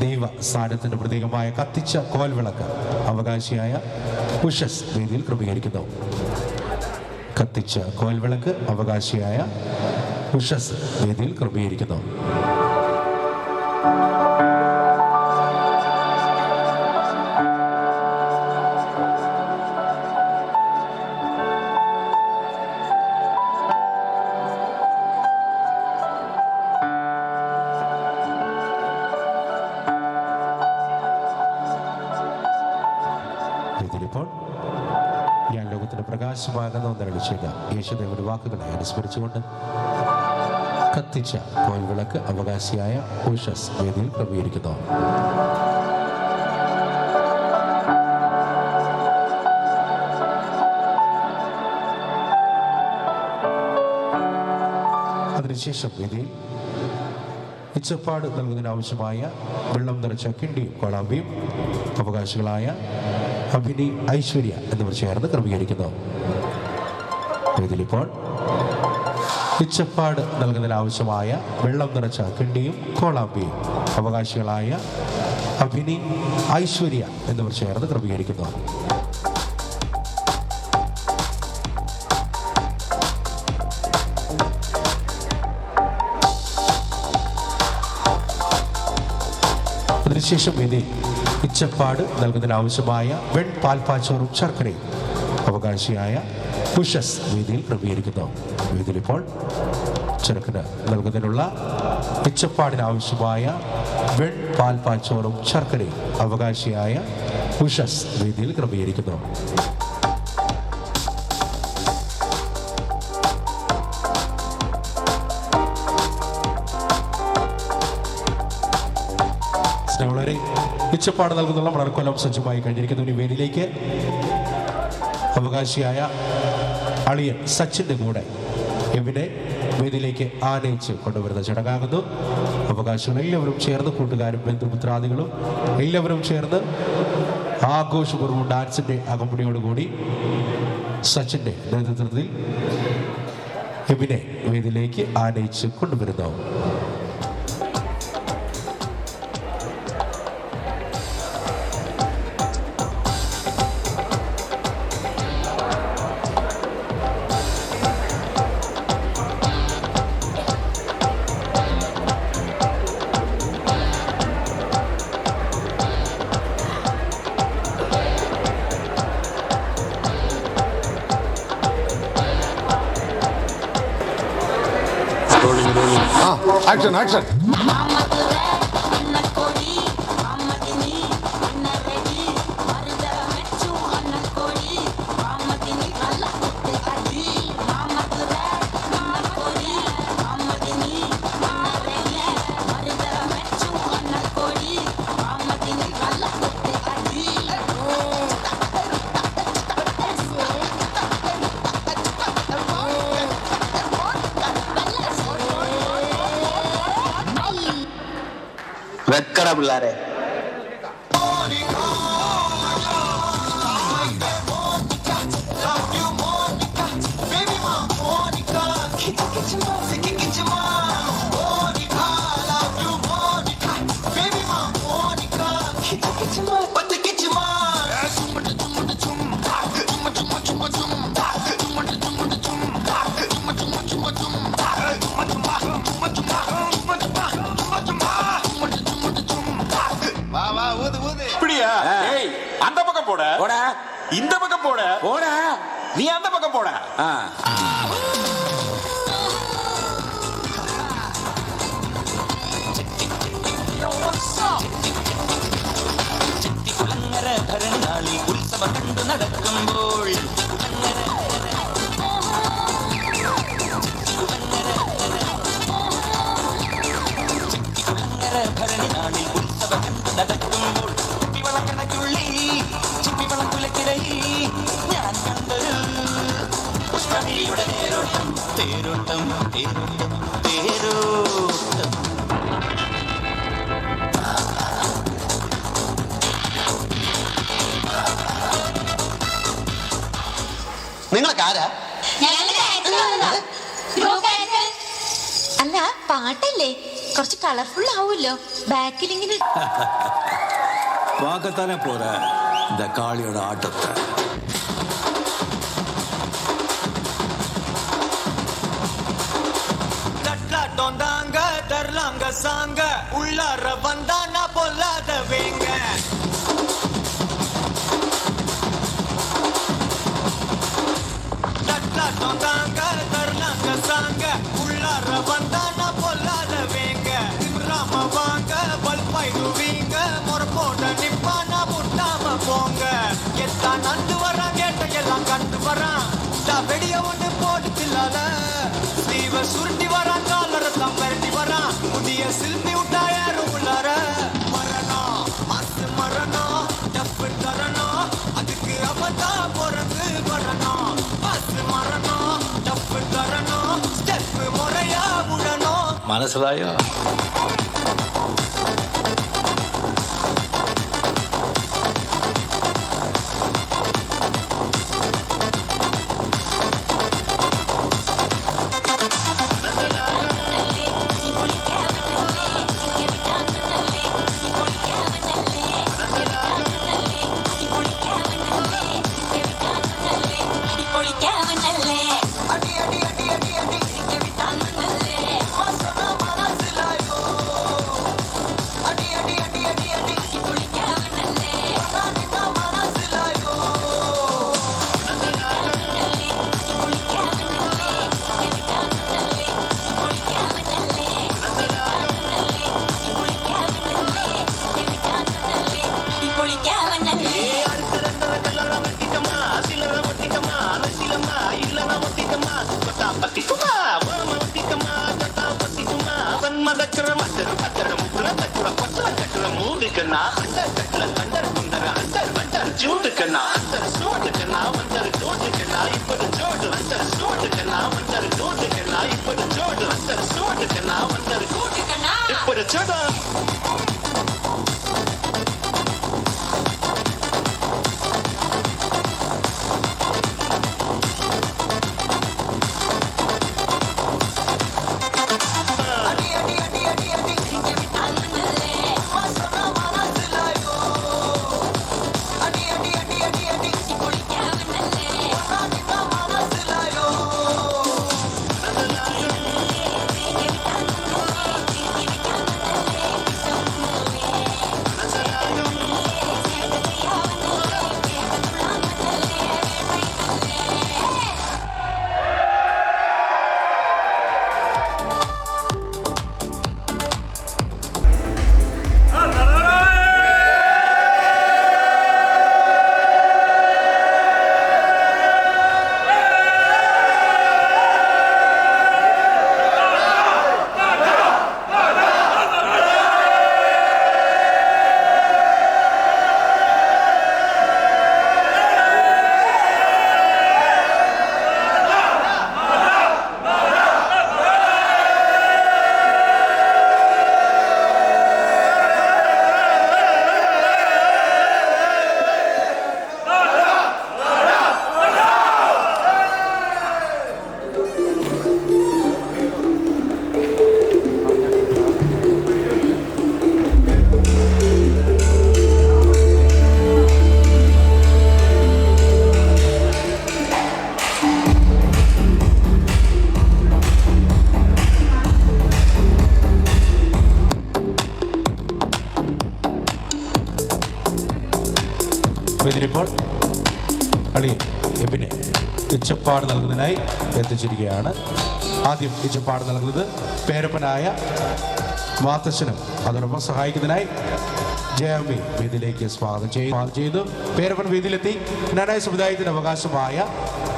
ദൈവ സാന്നിധ്യത്തിന്റെ പ്രതീകമായ കത്തിച്ച കോൽവിളക്ക് അവകാശിയായ ഉഷസ് വേദിയിൽ ക്രമീകരിക്കുന്നു. കത്തിച്ച കോൽവിളക്ക് അവകാശിയായ ഉഷസ് വേദിയിൽ ക്രമീകരിക്കുന്നു. ഇതിലിപ്പോൾ ഞാൻ ലോകത്തിന് പ്രകാശമാകുന്ന ഒന്നരളിച്ചേക്ക യേശുദേവന്റെ വാക്കുകളെ അനുസ്മരിച്ചുകൊണ്ട് കത്തിച്ച കോൽവിളക്ക് അവകാശിയായ ഉഷസ് വേദിയിൽ ക്രമീകരിക്കുന്നു. അതിനുശേഷം വേദിയിൽ ഇച്ചപ്പാട് നൽകുന്നതിനാവശ്യമായ വെള്ളം നിറച്ച കിണ്ടിയും കോളാമ്പിയും അവകാശികളായ അഭിനി, ഐശ്വര്യ എന്നിവർ ചേർന്ന് ക്രമീകരിക്കുന്നു. ഇതിലിപ്പോൾ ഇച്ചപ്പാട് നൽകുന്നതിനാവശ്യമായ വെള്ളം നിറച്ച കിണ്ടിയും കോളാമ്പിയും അവകാശികളായ അഭിനി, ഐശ്വര്യ എന്നിവർ ചേർന്ന് ക്രമീകരിക്കുന്നു. അതിനുശേഷം വേദി ഇച്ചപ്പാട് നൽകുന്നതിനാവശ്യമായ പാൽപ്പാച്ചോറും ശർക്കരയും അവകാശിയായ ഉഷസ് വേദിയിൽ ക്രമീകരിക്കുന്നു. വേദിയിലിപ്പോൾ ചെറുക്കിന് നൽകുന്നതിനുള്ള ഇച്ചപ്പാടിനാവശ്യമായ പാൽപ്പാച്ചോറും ശർക്കരയും അവകാശിയായ ഉഷസ് വേദിയിൽ ക്രമീകരിക്കുന്നു. സ്നേഹമുള്ളവരെ, ഇച്ചപ്പാട് നൽകുന്നുള്ള മണർക്കൊല്ലം സജ്ജമായി കഴിഞ്ഞിരിക്കുന്നു. ഈ വേദിയിലേക്ക് അവകാശിയായ അളിയൻ സച്ചിൻ്റെ കൂടെ എവിടെ വേദിയിലേക്ക് ആനയിച്ച് കൊണ്ടുവരുന്ന ചടങ്ങാകുന്നു. അവകാശികൾ എല്ലാവരും ചേർന്ന്, കൂട്ടുകാരും ബന്ധുമിത്രാദികളും എല്ലാവരും ചേർന്ന് ആഘോഷപൂർവ്വം ഡാൻസിൻ്റെ അകമ്പടിയോടുകൂടി സച്ചിൻ്റെ നേതൃത്വത്തിൽ എവിടെ വേദിയിലേക്ക് ആനയിച്ച് കൊണ്ടുവരുന്നു. Action, action. Bye. വെക്കട പിള്ളാരെ. அந்த பக்கம் போட போட, இந்த பக்கம் போட போட, நீ அந்த பக்கம் போட. കുളങ്ങര ഭരണാളി ഉത്സവം കണ്ടു നടക്കുമ്പോൾ ഭരണാളി ഉത്സവം കണ്ടു നടക്കുമ്പോൾ കുപ്പിവളക്കണക്കുള്ളിൽ ചിപ്പിവളക്കുലക്കിടയിൽ ഞാൻ കണ്ടൊരു പുഷ്പമിഴിയുടെ തേരോട്ടം തേരോട്ടം തേരോട്ടം തേരോട്ടം. നിങ്ങളൊക്കെ ആരാ? അല്ല, പാട്ടല്ലേ, കുറച്ച് കളർഫുൾ ആവുമല്ലോ ബാക്കിൽ ഇങ്ങനെ. பார்க்கத்தானே போற இந்த காளியோட ஆட்டத்தை. தட்லாட்டம் தாங்க தரலாங்க சாங்க உள்ளார வந்தானா பொல்லாத வேங்க. தட்லாட்டம் தாங்க தரலாங்க சாங்க உள்ளார வந்தானா பொல்லாத வேங்க. திமிராம வாங்க பல்பாயிடுவீங்க முறப்போட நிப்பானா முட்டாம போங்க. எத்தான் நண்டு வரான் கேட்ட எல்லாம் கண்டு வரான். வெடிய ஒண்ணு போட்டு தில்லாத ஸ்லீவ சுருட்டி வரான், காலரத்தான் பரட்டி வரான். புதிய சில்பி விட்டா யாரும் உள்ளார மரணம் மசு மரணம் டப்பு தரணும். அதுக்கு அவதான் பிறந்து வரணும். மசு மரணம் டப்பு தரணும். ஸ்டெப்பு முறையா விடணும். മനസ്സിലായോ? அடி அடி அடி அடி அடி அடி அடி அடி அடி அடி കളി എബിനെ ഇച്ചപ്പാട് നൽകുന്നതിനായി എത്തിച്ചിരിക്കുകയാണ്. ആദ്യം ഇച്ചപ്പാട് നൽകുന്നത് പേരപ്പനായ മാത്തച്ഛനും അതോടൊപ്പം സഹായിക്കുന്നതിനായി ജയമ്മി വേദിയിലേക്ക് സ്വാഗതം ചെയ്തു. പേരപ്പൻ വേദിയിലെത്തി നാനായ സമുദായത്തിന് അവകാശമായ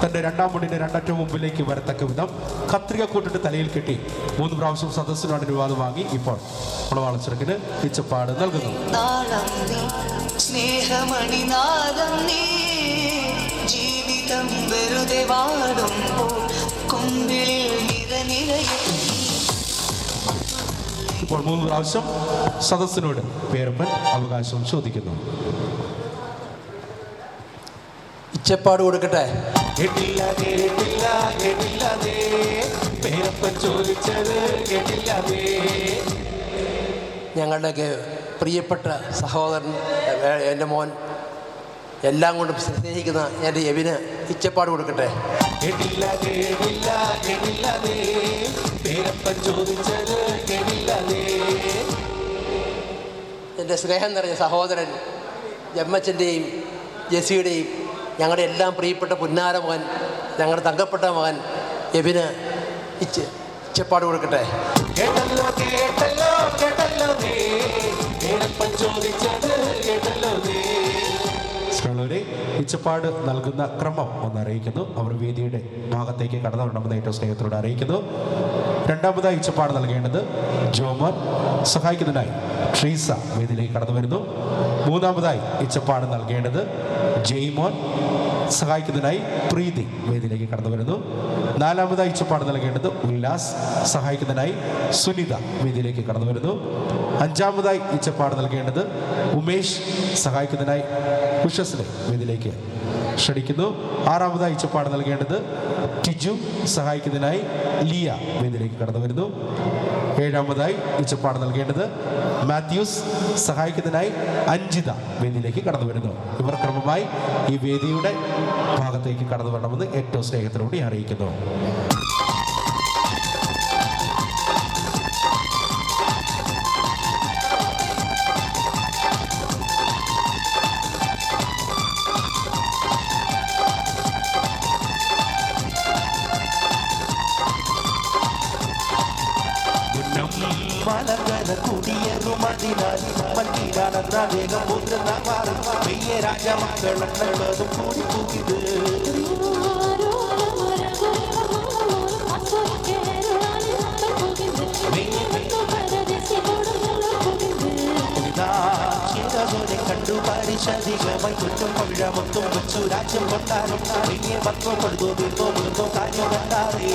തൻ്റെ രണ്ടാം മുണ്ടിൻ്റെ രണ്ടറ്റവും മുമ്പിലേക്ക് വരത്തക്ക വിധം കത്രിക കൂട്ടിട്ട് തലയിൽ കെട്ടി 3 പ്രാവശ്യം സദസ്സിനോട് അനുവാദം വാങ്ങി ഇപ്പോൾ കുളവാളച്ചെറുക്കിന് ഇച്ചപ്പാട് നൽകുന്നു. സ്നേഹമണിനാദം നീ ജീവിതം വെറുതെ വാടുമ്പോൾ കുമ്പിളിൽ നിറനിറയെ ഇപ്പോൾ 3 പ്രാവശ്യം സദസ്സിനോട് പേരപ്പൻ അവകാശം ചോദിക്കുന്നു. ഇച്ചപ്പാട് കൊടുക്കട്ടെ. ഞങ്ങളുടെയൊക്കെ പ്രിയപ്പെട്ട സഹോദരൻ, എൻ്റെ മോൻ, എല്ലാം കൊണ്ടും സ്നേഹിക്കുന്ന എൻ്റെ എബിന് ഇച്ചപ്പാട് കൊടുക്കട്ടെ. എൻ്റെ സ്നേഹം നിറഞ്ഞ സഹോദരൻ ജമ്മച്ചൻ്റെയും ജെസിയുടെയും ഞങ്ങളുടെ എല്ലാം പ്രിയപ്പെട്ട പുന്നാര മകൻ, ഞങ്ങളുടെ തങ്കപ്പെട്ട മകൻ എബിന് ഇച്ചപ്പാട് കൊടുക്കട്ടെ. ഇച്ചപ്പാട് നൽകുന്ന ക്രമം ഒന്ന് അറിയിക്കുന്നു. അവർ വേദിയുടെ ഭാഗത്തേക്ക് കടന്നു വരണമെന്ന് ഏറ്റവും സ്നേഹത്തോടെ അറിയിക്കുന്നു. രണ്ടാമതായി ഇച്ചപ്പാട് നൽകേണ്ടത് ജോമോൻ, സഹായിക്കുന്നതിനായി ട്രീസ വേദിയിലേക്ക് കടന്നു വരുന്നു. മൂന്നാമതായി ഇച്ചപ്പാട് നൽകേണ്ടത് ജെയ്മോൻ, സഹായിക്കുന്നതിനായി പ്രീതി വേദിയിലേക്ക് കടന്നു വരുന്നു. നാലാമതായി ഇച്ചപ്പാട് നൽകേണ്ടത് ഉല്ലാസ്, സഹായിക്കുന്നതിനായി സുനിത വേദിയിലേക്ക് കടന്നു വരുന്നു. അഞ്ചാമതായി ഇച്ചപ്പാട് നൽകേണ്ടത് ഉമേഷ്, സഹായിക്കുന്നതിനായി ഉഷസിനെ വേദിയിലേക്ക് ക്ഷണിക്കുന്നു. ആറാമതായി ഇച്ചപ്പാട് നൽകേണ്ടത് ടിജു, സഹായിക്കുന്നതിനായി ലിയ വേദിയിലേക്ക് കടന്നു വരുന്നു. ഏഴാമതായി ഇച്ചപ്പാട് നൽകേണ്ടത് മാത്യൂസ്, സഹായിക്കുന്നതിനായി അഞ്ജിത വേദിയിലേക്ക് കടന്നു വരുന്നു. ഇവർ ക്രമമായി ഈ വേദിയുടെ ഭാഗത്തേക്ക് കടന്നു വരണമെന്ന് ഏറ്റവും സ്നേഹത്തിലൂടെ അറിയിക്കുന്നു. രാജമക്കളും കൂടി കൂടിയത് കണ്ടു പരിശധികമായി കുറ്റം പഴമൊത്തും വെച്ചു രാജ്യം കൊണ്ടാലും മക്കൾ കൊടുത്തോ കാര്യം കണ്ടാറേ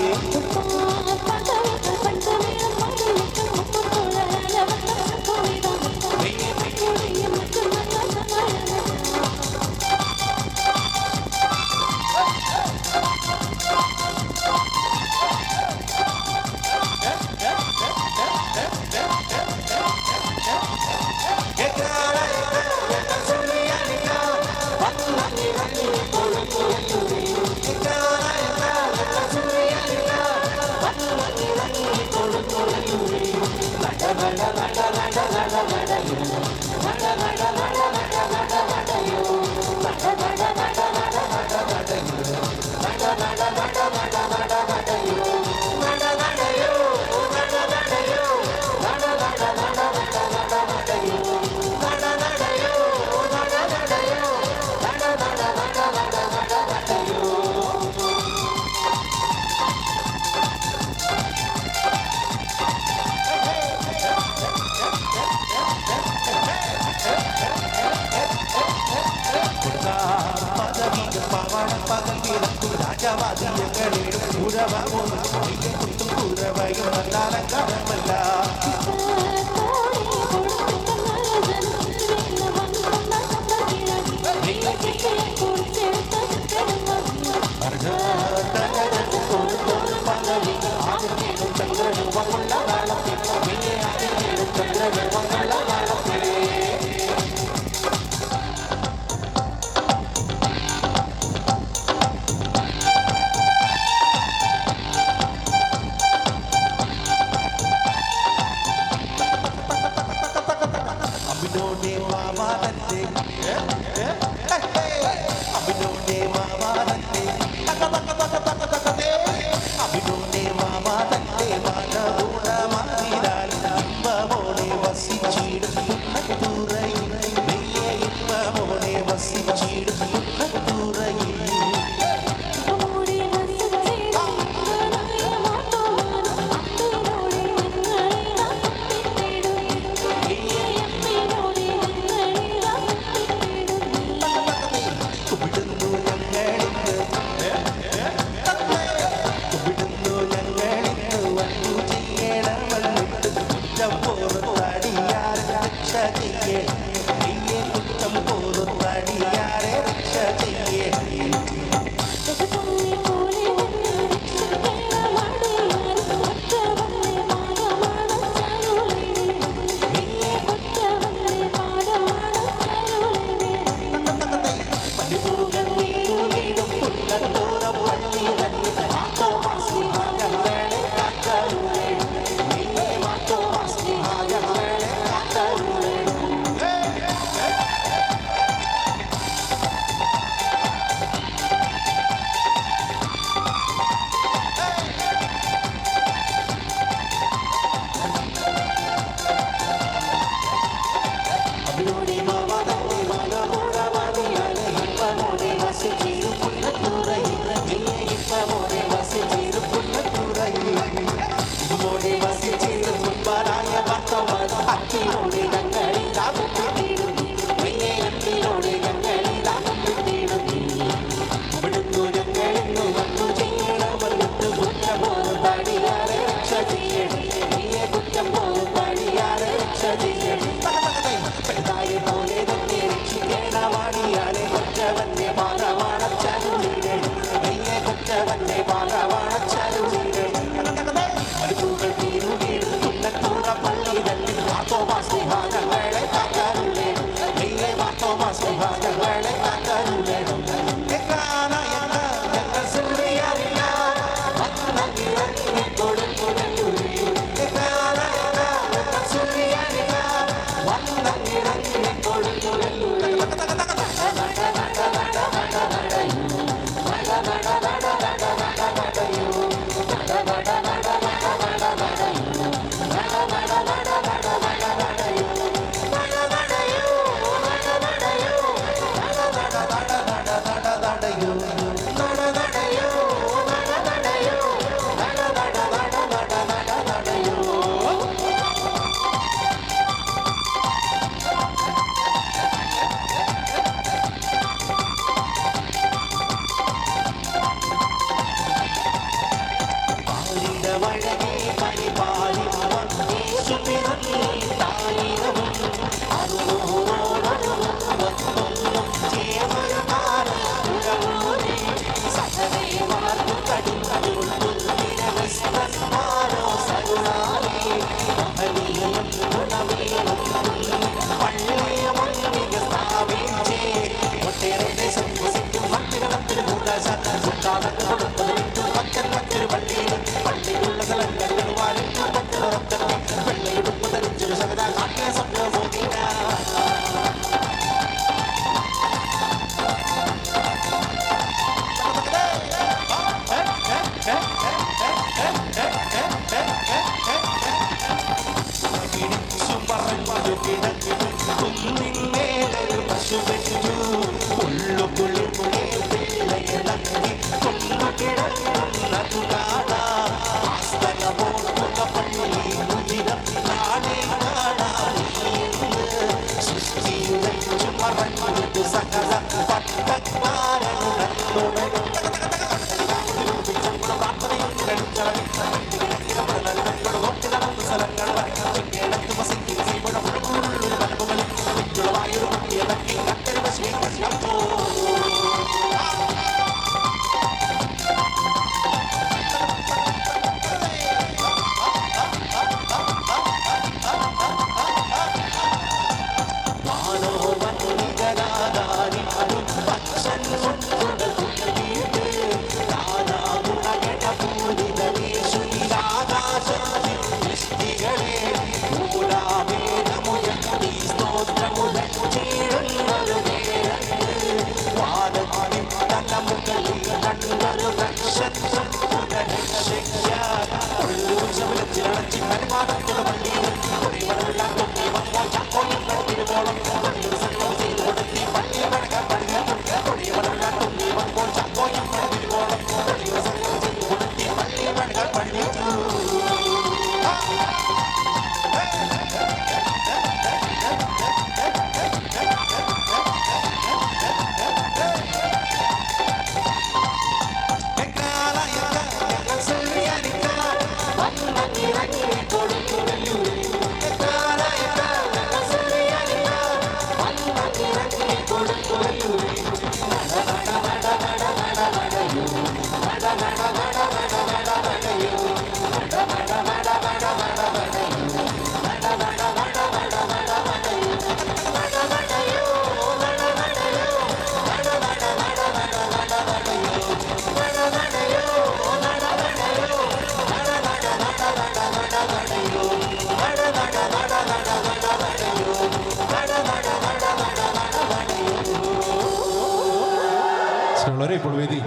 വളരെ ഇപ്പോൾ വേദി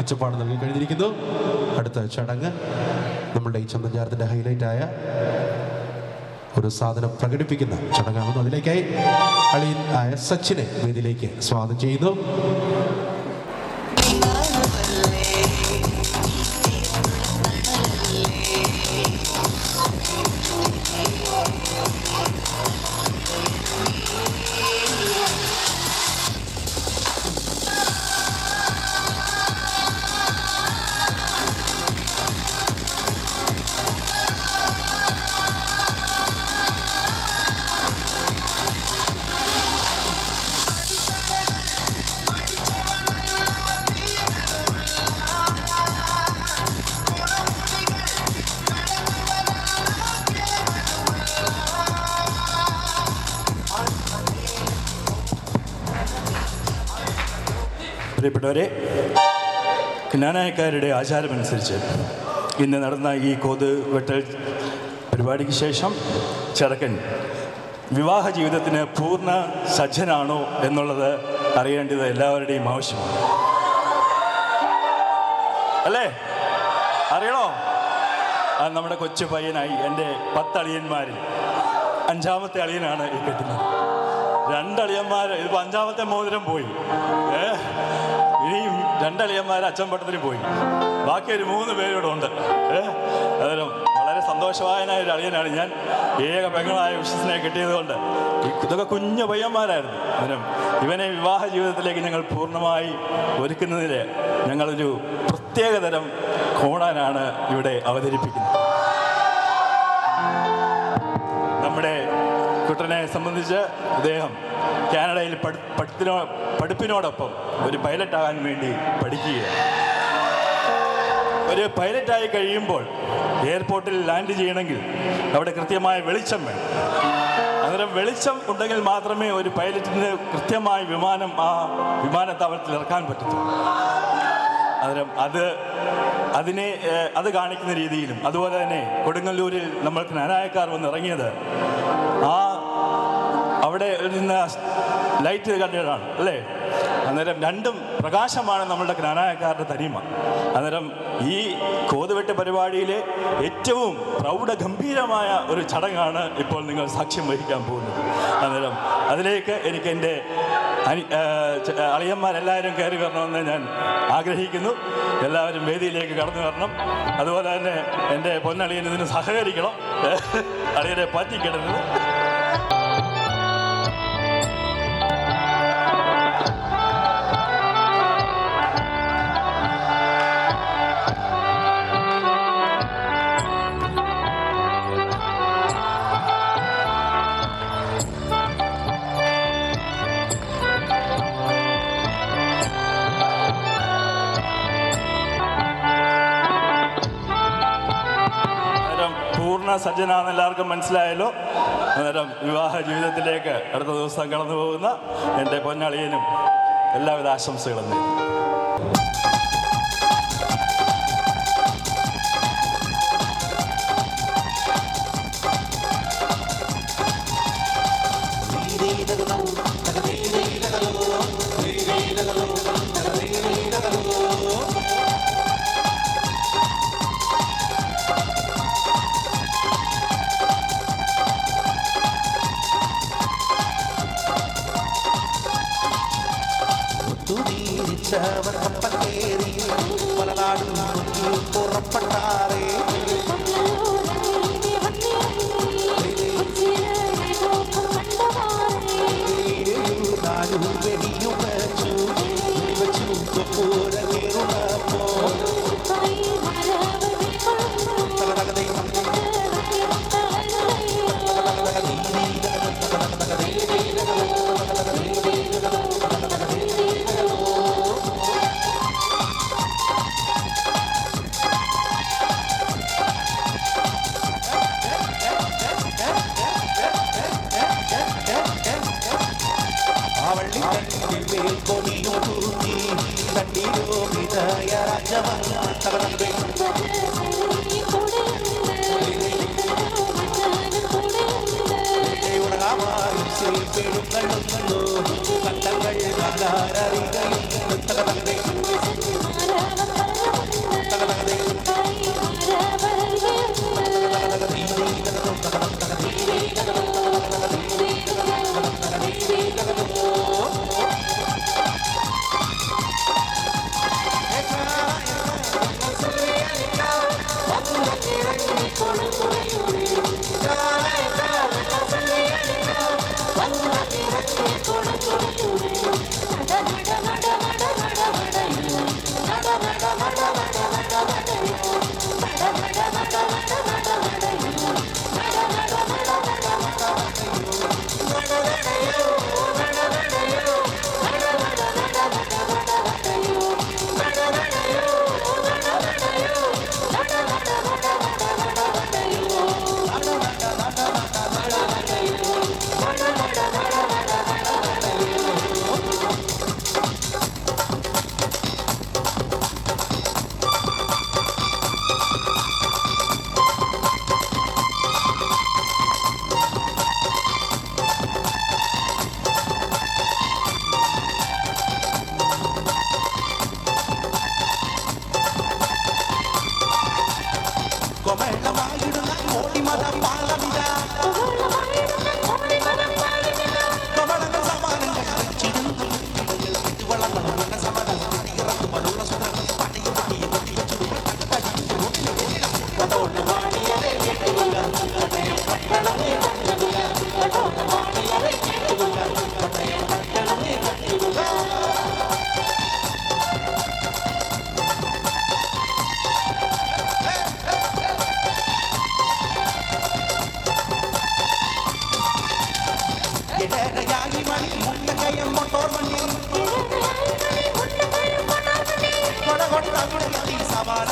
ഉച്ചപ്പാട് നൽകി കഴിഞ്ഞിരിക്കുന്നു. അടുത്ത ചടങ്ങ് നമ്മളുടെ ഈ ചന്തഞ്ചാരത്തിൻ്റെ ഹൈലൈറ്റായ ഒരു സാധനം പ്രകടിപ്പിക്കുന്ന ചടങ്ങാകുന്നു. അതിലേക്കായി അളിയൻ ആയ സച്ചിനെ വേദിയിലേക്ക് സ്വാഗതം ചെയ്യുന്നു. പ്രിയപ്പെട്ടവരെ, ക്നാനായക്കാരുടെ ആചാരമനുസരിച്ച് ഇന്ന് നടന്ന ഈ കോത് വെട്ടൽ പരിപാടിക്ക് ശേഷം ചെറുക്കൻ വിവാഹ ജീവിതത്തിന് പൂർണ്ണ സജ്ജനാണോ എന്നുള്ളത് അറിയേണ്ടത് എല്ലാവരുടെയും ആവശ്യമാണ്. അല്ലേ? അറിയണോ? അത് നമ്മുടെ കൊച്ചു പയ്യനായി എൻ്റെ 10 അളിയന്മാരിൽ 5ാമത്തെ അളിയനാണ് ഈ കെട്ടുന്നത്. 2 അളിയന്മാർ, ഇതിപ്പോൾ 5ാമത്തെ മോതിരം പോയി. ഇനിയും 2 അളിയന്മാർ അച്ചമ്പട്ടത്തിന് പോയി. ബാക്കി ഒരു 3 പേരോട് ഉണ്ട്. അന്നേരം വളരെ സന്തോഷവാനായ ഒരു അളിയനാണ് ഞാൻ. ഏക പെങ്ങളായ വിശ്വസിനെ കിട്ടിയതുകൊണ്ട് ഇതൊക്കെ കുഞ്ഞു പയ്യന്മാരായിരുന്നു. അന്നേരം ഇവനെ വിവാഹ ജീവിതത്തിലേക്ക് ഞങ്ങൾ പൂർണ്ണമായി ഒരുക്കുന്നതിൽ ഞങ്ങളൊരു പ്രത്യേകതരം കോണാനാണ് ഇവിടെ അവതരിപ്പിക്കുന്നത്. നമ്മുടെ കുട്ടനെ സംബന്ധിച്ച് അദ്ദേഹം കാനഡയിൽ പഠിപ്പിനോടൊപ്പം ഒരു പൈലറ്റാകാൻ വേണ്ടി പഠിക്കുകയാണ്. ഒരു പൈലറ്റായി കഴിയുമ്പോൾ എയർപോർട്ടിൽ ലാൻഡ് ചെയ്യണമെങ്കിൽ അവിടെ കൃത്യമായ വെളിച്ചം വേണം. അന്നേരം വെളിച്ചം ഉണ്ടെങ്കിൽ മാത്രമേ ഒരു പൈലറ്റിന് കൃത്യമായ വിമാനം ആ വിമാനത്താവളത്തിൽ ഇറക്കാൻ പറ്റത്തുള്ളൂ. അന്നേരം അത് കാണിക്കുന്ന രീതിയിലും അതുപോലെ തന്നെ കൊടുങ്ങല്ലൂരിൽ നമ്മൾ ക്നാനായക്കാർ വന്ന് ഇറങ്ങിയത് അവിടെ നിന്ന് ലൈറ്റ് കണ്ടിട്ടാണ് അല്ലേ? അന്നേരം രണ്ടും പ്രകാശമാണ് നമ്മളുടെ ക്നാനായക്കാരുടെ തനിമ. അന്നേരം ഈ കോതുവെട്ട് പരിപാടിയിലെ ഏറ്റവും പ്രൗഢഗംഭീരമായ ഒരു ചടങ്ങാണ് ഇപ്പോൾ നിങ്ങൾ സാക്ഷ്യം വഹിക്കാൻ പോകുന്നത്. അന്നേരം അതിലേക്ക് എനിക്ക് എൻ്റെ അളിയന്മാരെല്ലാവരും കയറി വരണമെന്ന് ഞാൻ ആഗ്രഹിക്കുന്നു. എല്ലാവരും വേദിയിലേക്ക് കടന്നു വരണം. അതുപോലെ തന്നെ എൻ്റെ പൊന്നളിയൻ ഇതിന് സഹകരിക്കണം. അളിയനെ പറ്റിക്കിടരുത്. സജ്ജനാണെന്ന് എല്ലാവർക്കും മനസ്സിലായല്ലോ. അന്നേരം വിവാഹ ജീവിതത്തിലേക്ക് അടുത്ത ദിവസം കടന്നു പോകുന്ന എൻ്റെ പൊന്നളിയനും എല്ലാവിധ ആശംസകളും നേരുന്നു. Nada, nada, nada, nada, nada, nada. മത പാലമില്ല കവളങ്ങൾ സമാനങ്ങൾ ചിരുന്നു വളങ്ങളും സമാധാനം മലുള്ള സുഖം പട്ടിയും പട്ടിയും ഇടയായി മണി മുണ്ടകയം മോട്ടോർ വണ്ടി കൊടകൊണ്ടാകുടത്തി സവാല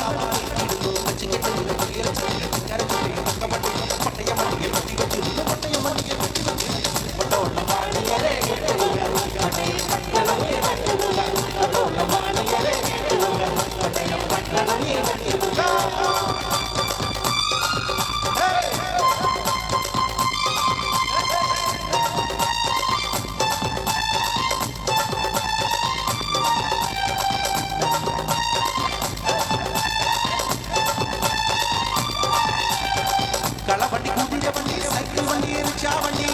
കളവണ്ടി കുതിര വണ്ടി സൈക്കിൾ വണ്ടി റിക്ഷാ വണ്ടി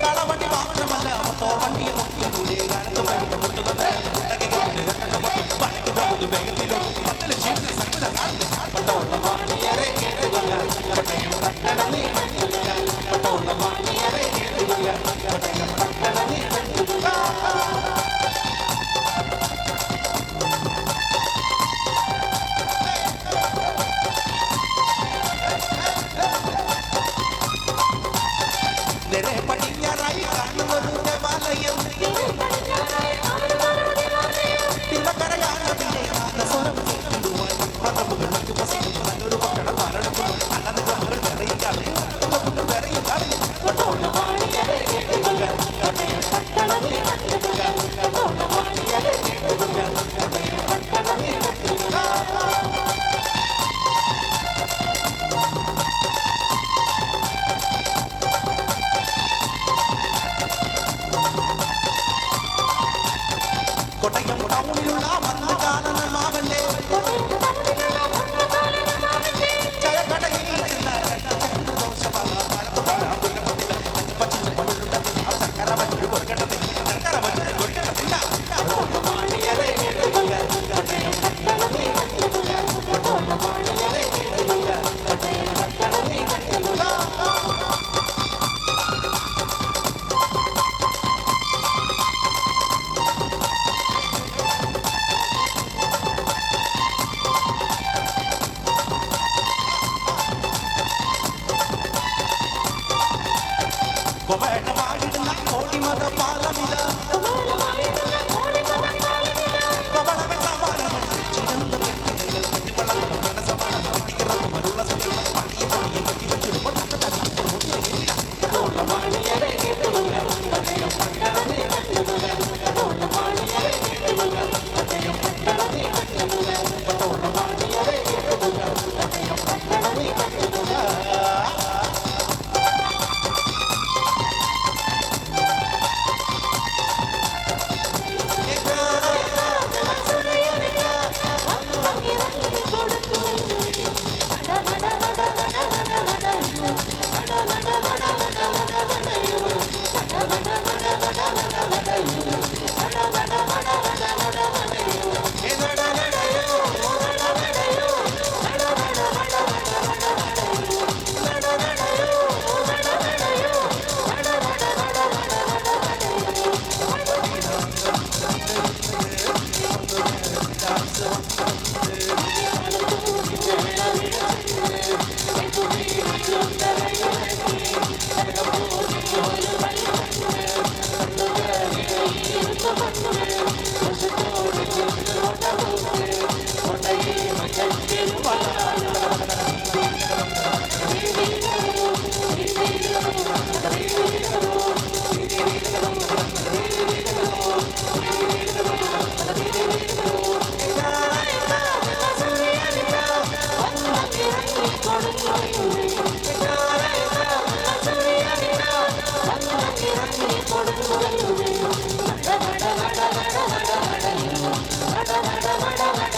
കളവണ്ടി വാഹനമല്ല മോട്ടോർ വണ്ടി മുട്ടിലൂടെ കാലത്ത് വേഗത്തിലോ പത്തല ക്ഷീണ സംഗത പടിഞ്ഞാറായി കാണുന്നൊരു ദേവാലയം തില്ലക്കരയാണതിലെ നാദസ്വരം കേട്ടിടുവാൻ പദമുകൾക്ക് പസിക്കുന്നു നല്ലൊരു പക്കട പാലടക്കുന്നു അല്ലാതെ നമ്മൾ വിറയിക്കാതെ വിറയിക്കാതെ കോട്ടയം ടൗണിലുള്ള വന്ന് കാണുന്ന മാവന്റെ ചായക്കടയിൽ കൊവേട്ടമായിടുന്ന കോടിമത പാലമില്ല കവളങ്ങൾ സമാനങ്ങൾ ചിരന്ത വ്യക്തികൾ വെട്ടിവളങ്ങളും സമാനം പട്ടികിറന്നു മരുള്ള സുഖം പട്ടിയും പണിയും പട്ടിവച്ചിടുമ്പോൾ Bada bada bada bada bada bada bada bada bada bada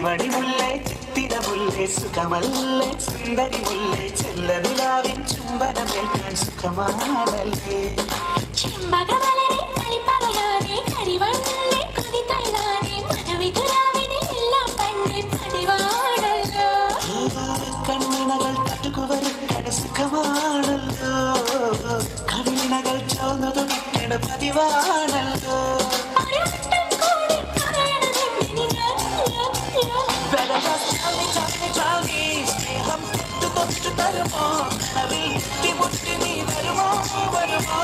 Athimani മുല്ലേ ചിത്തിര മുല്ലേ സുഖമല്ലേ സുന്ദരി മുല്ലേ ചെല്ലനിലാവിൻ ചുംബനമേൽക്കാൻ സുഖമാണല്ലേ ചെമ്പകമലരെ കളിപ്പറയാതെ കരിവണ്ണേ കൊതിതൈലാതെ മനവിതുരാവിനെ എല്ലാം പണ്ടേ പടിവാണല്ലോ കണ്ണിണകൾ തട്ടുകുവരുക്കണ സുഖമാണല്ലോ കവിളിണകൾ ചോന്നു തുടിക്കണ പതിവാണല്ലോ സ്നേഹം തൊട്ടു തരുമോ അതിൽ മുട്ടി നീ വരുമോ വരുമോ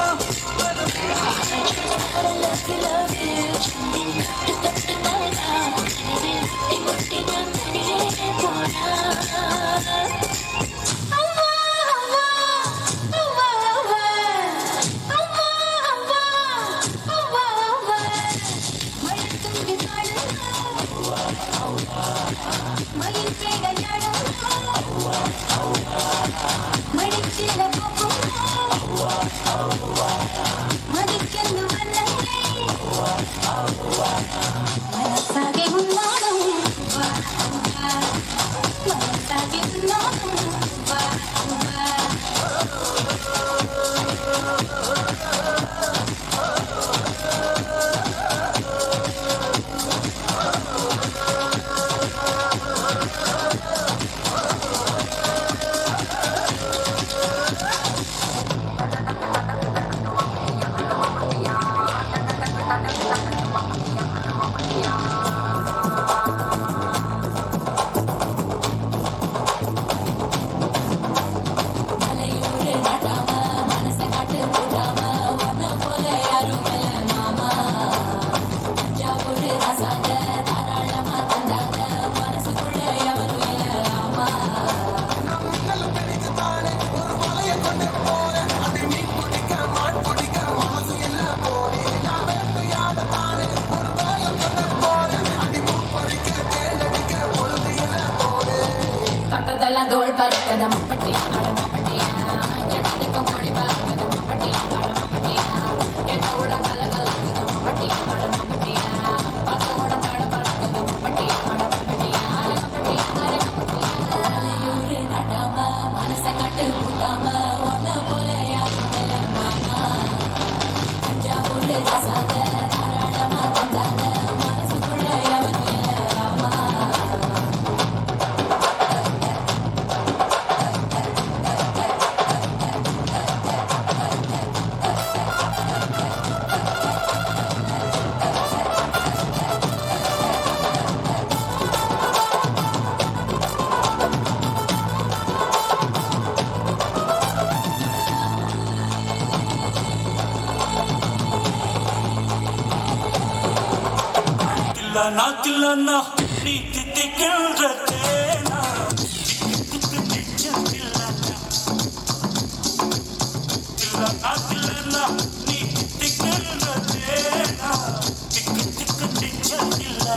നാക്കില്ലെന്ന നീ തിത്തിക്കേണ്ട തേന നാക്കില്ലെന്ന നീ തിത്തിക്കേണ്ട തേന തിക്ക് തിക്ക് തിച്ചില്ല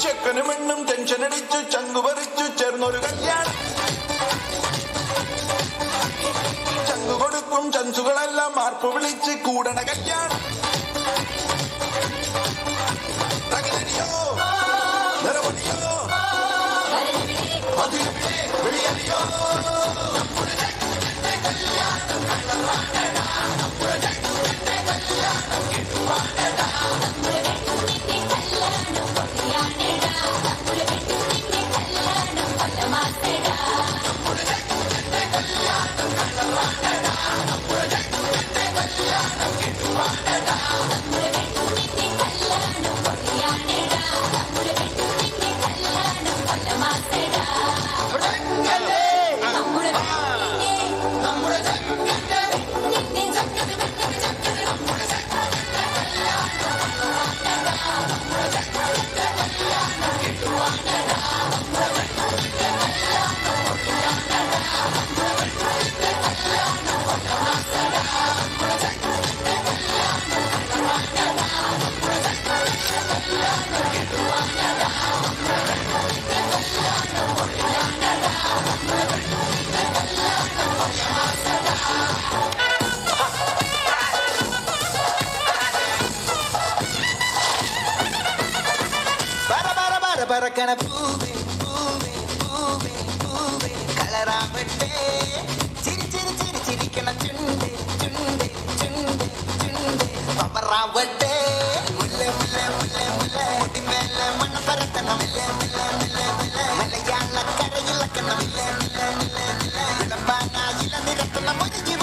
ചെക്കനും പെണ്ണും ടെൻഷൻ അടിച്ചു ചങ്കു പറിച്ചു ചേർന്നൊരു കല്യാണം ചങ്കു കൊടുക്കും ചൻസുകളെല്ലാം മാർപ്പ് വിളിച്ച് കൂടണ കല്യാണം മണക്കണ പൂവേ പൂവേ പൂവേ പൂവേ കളറാവട്ടെ ചിരി ചിരി ചിരി ചിരിക്കണ ചുണ്ട് ചുണ്ട് ചുണ്ട് ചുണ്ട് പവറാവട്ടെ മുല്ല മുല്ല മുല്ല മുല്ല മുടിമേലെ മണ്ണ പരത്തണം മില്ല മില്ല മില്ല മില്ല മലയാള കരയിളക്കണം മില്ല മില്ല മില്ല മില്ല വിളമ്പാനായില നിരത്തണം ഒരു ജീവ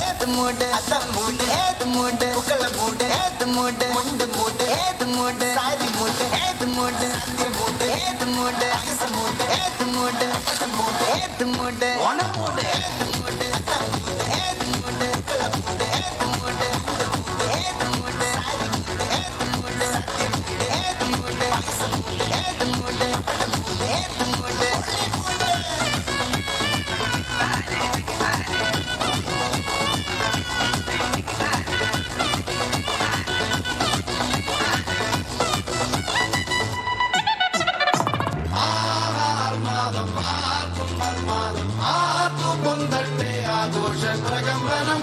ഏത് മൂട് അത്തം മൂട് ഏത് മൂട് പുക്കള മൂട് ഏത് മൂട് മുണ്ട് മൂട് ഏത് മൂട് സാരി മൂട് ഏത് മൂട് സന്ധ്യ മൂട് ഏത് മൂട് അകസ മൂട് ഏത് മൂട് മൂട് ഏത് മൂട് ഓണം മൂട് ഏത് മൂട് അത്തം മൂട് ഏത് മൂട് പുക്കള മൂട് ഏത് മൂട് ഏത് മൂട് സാരി മൂട് ഏത് മൂട് സന്ധ്യ മൂട് ഏത് മൂട് അകസ മൂട് ഏത് മൂട് മൂട് ഏത് മൂട് ആഘോഷ പ്രകമ്പനം